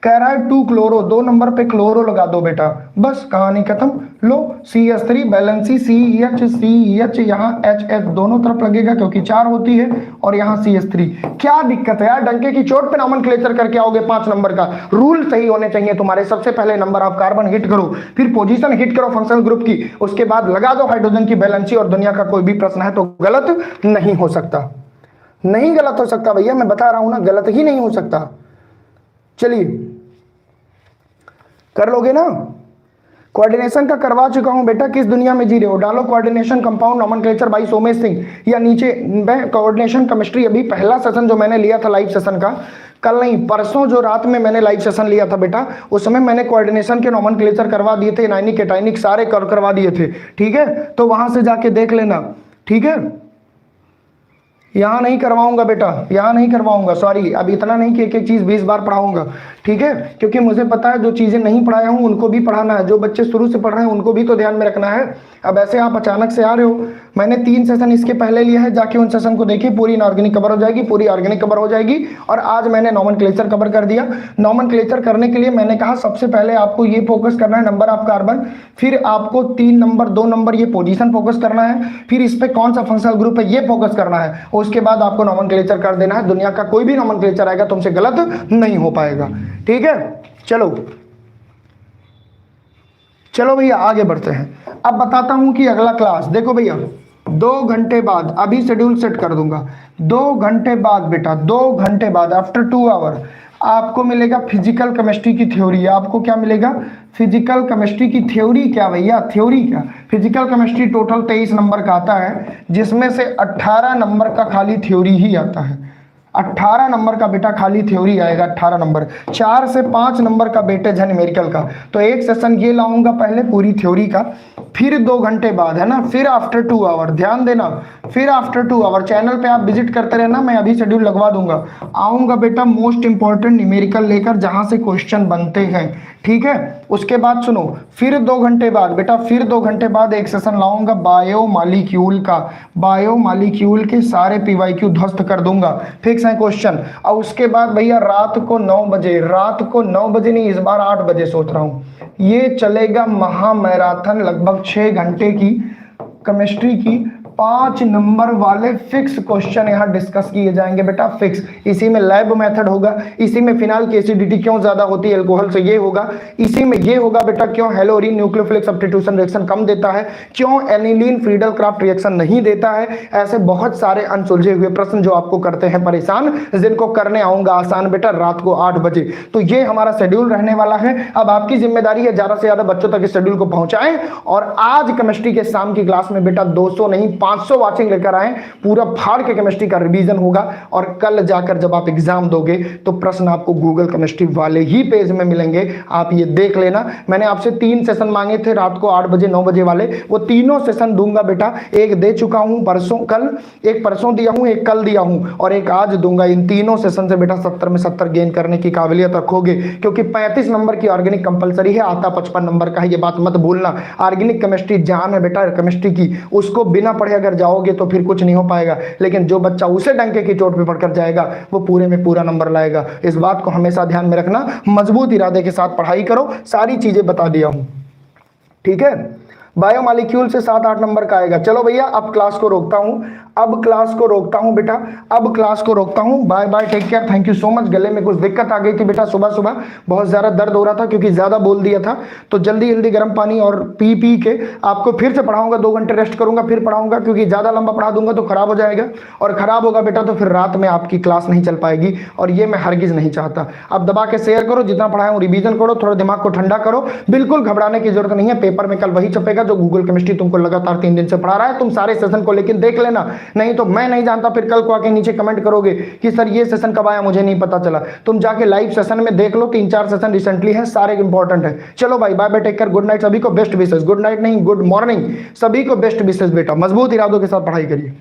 कह रहा है 2 क्लोरो, 2 नंबर पे क्लोरो लगा दो बेटा, बस कहानी खत्म। लो CH3 बैलेंसी, CH यहाँ HH दोनों तरफ लगेगा क्योंकि 4 होती है, और यहाँ CH3। क्या दिक्कत है यार, डंके की चोट पे नोमेनक्लेचर करके आओगे 5 नंबर का। रूल सही होने चाहिए तुम्हारे। सबसे पहले नंबर ऑफ कार्बन हिट करो, फिर पोजीशन हिट करो फंक्शनल ग्रुप की, उसके बाद लगा दो हाइड्रोजन की बैलेंसी, और दुनिया का कोई भी प्रश्न है तो गलत नहीं हो सकता। नहीं गलत हो सकता भैया, मैं बता रहा हूं ना, गलत ही नहीं हो सकता। चलिए कर लोगे ना। कोऑर्डिनेशन का करवा चुका हूं बेटा, किस दुनिया में जी रहे हो। डालो coordination compound nomenclature by Somesh Singh, या नीचे मैं कोऑर्डिनेशन केमिस्ट्री अभी पहला सेशन जो मैंने लिया था लाइव सेशन का, कल नहीं परसों जो रात में मैंने लाइव सेशन लिया था बेटा, उस समय मैंने कोऑर्डिनेशन के नोमेनक्लेचर करवा दिए थे, एनायनिक एटायनिक सारे करवा दिए थे। ठीक है, तो वहां से जाके देख लेना। ठीक है, यहां नहीं करवाऊंगा बेटा, यहां नहीं करवाऊंगा, सॉरी। अब इतना नहीं कि एक एक चीज 20 बार पढ़ाऊंगा, ठीक है, क्योंकि मुझे पता है जो चीजें नहीं पढ़ाया हूं उनको भी पढ़ाना है, जो बच्चे शुरू से पढ़ रहे हैं उनको भी तो ध्यान में रखना है। अब ऐसे आप अचानक से आ रहे हो, मैंने 3 सेशन इसके पहले लिया है, जाके उन सेशन को देखिए, पूरी इनऑर्गेनिक कवर हो जाएगी, पूरी ऑर्गेनिक कवर हो जाएगी। और आज मैंने नोमेनक्लेचर कवर कर दिया। नोमेनक्लेचर करने के लिए मैंने कहा सबसे पहले आपको ये फोकस करना है नंबर ऑफ कार्बन, फिर आपको 3 नंबर 2 नंबर ये पोजीशन फोकस करना है, फिर इस पे कौन सा फंक्शनल ग्रुप है ये फोकस करना है, उसके बाद आपको नोमेनक्लेचर कर देना है। दुनिया का कोई भी नोमेनक्लेचर आएगा तुमसे गलत नहीं हो पाएगा। ठीक है, चलो चलो भैया आगे बढ़ते हैं। अब बताता हूं कि अगला क्लास देखो भैया, 2 घंटे बाद, अभी शेड्यूल सेट कर दूंगा, 2 घंटे बाद बेटा, 2 घंटे बाद आफ्टर 2 आवर आपको मिलेगा फिजिकल केमिस्ट्री की थ्योरी। आपको क्या मिलेगा, फिजिकल केमिस्ट्री की थ्योरी। क्या भैया थ्योरी क्या, फिजिकल केमिस्ट्री टोटल 23 नंबर का आता है, जिसमें से 18 नंबर का खाली थ्योरी ही आता है। 18 नंबर का बेटा खाली थ्योरी आएगा, 18 नंबर। 4 से 5 नंबर का वेटेज है न्यूमेरिकल का। तो एक सेशन ये लाऊंगा पहले पूरी थ्योरी का, फिर 2 घंटे बाद है ना, फिर आफ्टर 2 आवर, ध्यान देना, फिर आफ्टर 2 आवर चैनल पे आप विजिट करते रहना, मैं अभी शेड्यूल लगवा दूंगा। आऊंगा बेटा मोस्ट इंपॉर्टेंट न्यूमेरिकल लेकर, जहां से क्वेश्चन बनते हैं। ठीक है, उसके बाद सुनो, फिर 2 घंटे बाद बेटा, फिर 2 घंटे बाद एक सेशन लाऊंगा बायोमॉलिक्यूल का। बायोमॉलिक्यूल के सारे PYQ ध्वस्त कर दूंगा, फिक्स है क्वेश्चन। और उसके बाद भैया रात को 9 बजे, रात को 9 बजे नहीं, इस बार 8 बजे सोच रहा हूं, ये चलेगा महा मैराथन, लगभग 6 घंटे की केमिस्ट्री की 5 नंबर वाले फिक्स क्वेश्चन यहाँ डिस्कस किए जाएंगे बेटा, फिक्स। इसी में लैब मेथड होगा, इसी में फिनाल की एसिडिटी क्यों ज्यादा होती है अल्कोहल से, ये होगा। इसी में ये होगा बेटा क्यों हेलोरीन न्यूक्लियोफिलिक सब्स्टिट्यूशन रिएक्शन कम देता है, क्यों एनिलीन फ्रीडल क्राफ्ट रिएक्शन नहीं देता है। ऐसे बहुत सारे अनसुलझे हुए प्रश्न जो आपको करते हैं परेशान, जिनको करने आऊंगा आसान बेटा रात को 8 बजे। तो ये हमारा शेड्यूल रहने वाला है। अब आपकी जिम्मेदारी है ज्यादा से ज्यादा बच्चों तक इस शेड्यूल को पहुंचाएं। और आज केमिस्ट्री के शाम की क्लास में बेटा 200 नहीं 500 वाचिंग लेकर आए, पूरा फाड़ के केमिस्ट्री का रिवीजन होगा। और कल जाकर जब आप एग्जाम दोगे तो प्रश्न आपको गूगल केमिस्ट्री वाले ही पेज में मिलेंगे, आप ये देख लेना। मैंने आपसे 3 सेशन मांगे थे रात को 8 बजे 9 बजे वाले, वो तीनों सेशन दूंगा बेटा। एक दे चुका हूं परसों, कल एक परसों दिया हूं, एक कल दिया हूं और एक आज दूंगा। इन तीनों सेशन से बेटा 70 में 70 गेन करने की काबिलियत रखोगे, क्योंकि 35 नंबर की ऑर्गेनिक कंपलसरी है, आता 55 नंबर का है, ये बात मत भूलना। ऑर्गेनिक केमिस्ट्री जान है बेटा केमिस्ट्री की, उसको बिना पढ़े अगर जाओगे तो फिर कुछ नहीं हो पाएगा। लेकिन जो बच्चा उसे डंके की चोट पे पढ़कर जाएगा वो पूरे में पूरा नंबर लाएगा। इस बात को हमेशा ध्यान में रखना, मजबूत इरादे के साथ पढ़ाई करो। सारी चीजें बता दिया हूं, ठीक है। बायोमॉलिक्यूल से 7-8 नंबर का आएगा। चलो भैया अब क्लास को रोकता हूं, अब क्लास को रोकता हूं बेटा, अब क्लास को रोकता हूं। Bye bye, take care, thank you so much. गले में कुछ दिक्कत आ गई थी बेटा, सुबह सुबह बहुत ज्यादा दर्द हो रहा था क्योंकि ज्यादा बोल दिया था। तो जल्दी जल्दी गर्म पानी और पी के आपको फिर से पढ़ाऊंगा, 2 घंटे रेस्ट करूंगा फिर पढ़ाऊंगा, क्योंकि ज्यादा लंबा पढ़ा दूंगा तो खराब हो जाएगा। और खराब होगा बेटा तो फिर रात में आपकी क्लास नहीं चल पाएगी, और ये मैं हरगिज नहीं चाहता। अब दबा के शेयर करो, जितना पढ़ाया हूं रिवीजन करो, थोड़ा दिमाग को ठंडा करो। बिल्कुल घबराने की जरूरत नहीं है, पेपर में कल वही छपेगा जो गूगल केमिस्ट्री तुमको लगातार 3 दिन से पढ़ा रहा है। तुम सारे सेशन को लेकिन देख लेना, नहीं तो मैं नहीं जानता फिर कल को आके नीचे कमेंट करोगे कि सर ये सेशन कब आया मुझे नहीं पता चला। तुम जाके लाइव सेशन में देख लो, 3-4 सेशन रिसेंटली हैं, सारे इंपॉर्टेंट है। चलो भाई bye bye, take care, good night सभी को, बेस्ट विशेष। गुड नाइट नहीं गुड मॉर्निंग, सभी को बेस्ट विशेष बेटा। मजबूत इरादों के साथ पढ़ाई करिए।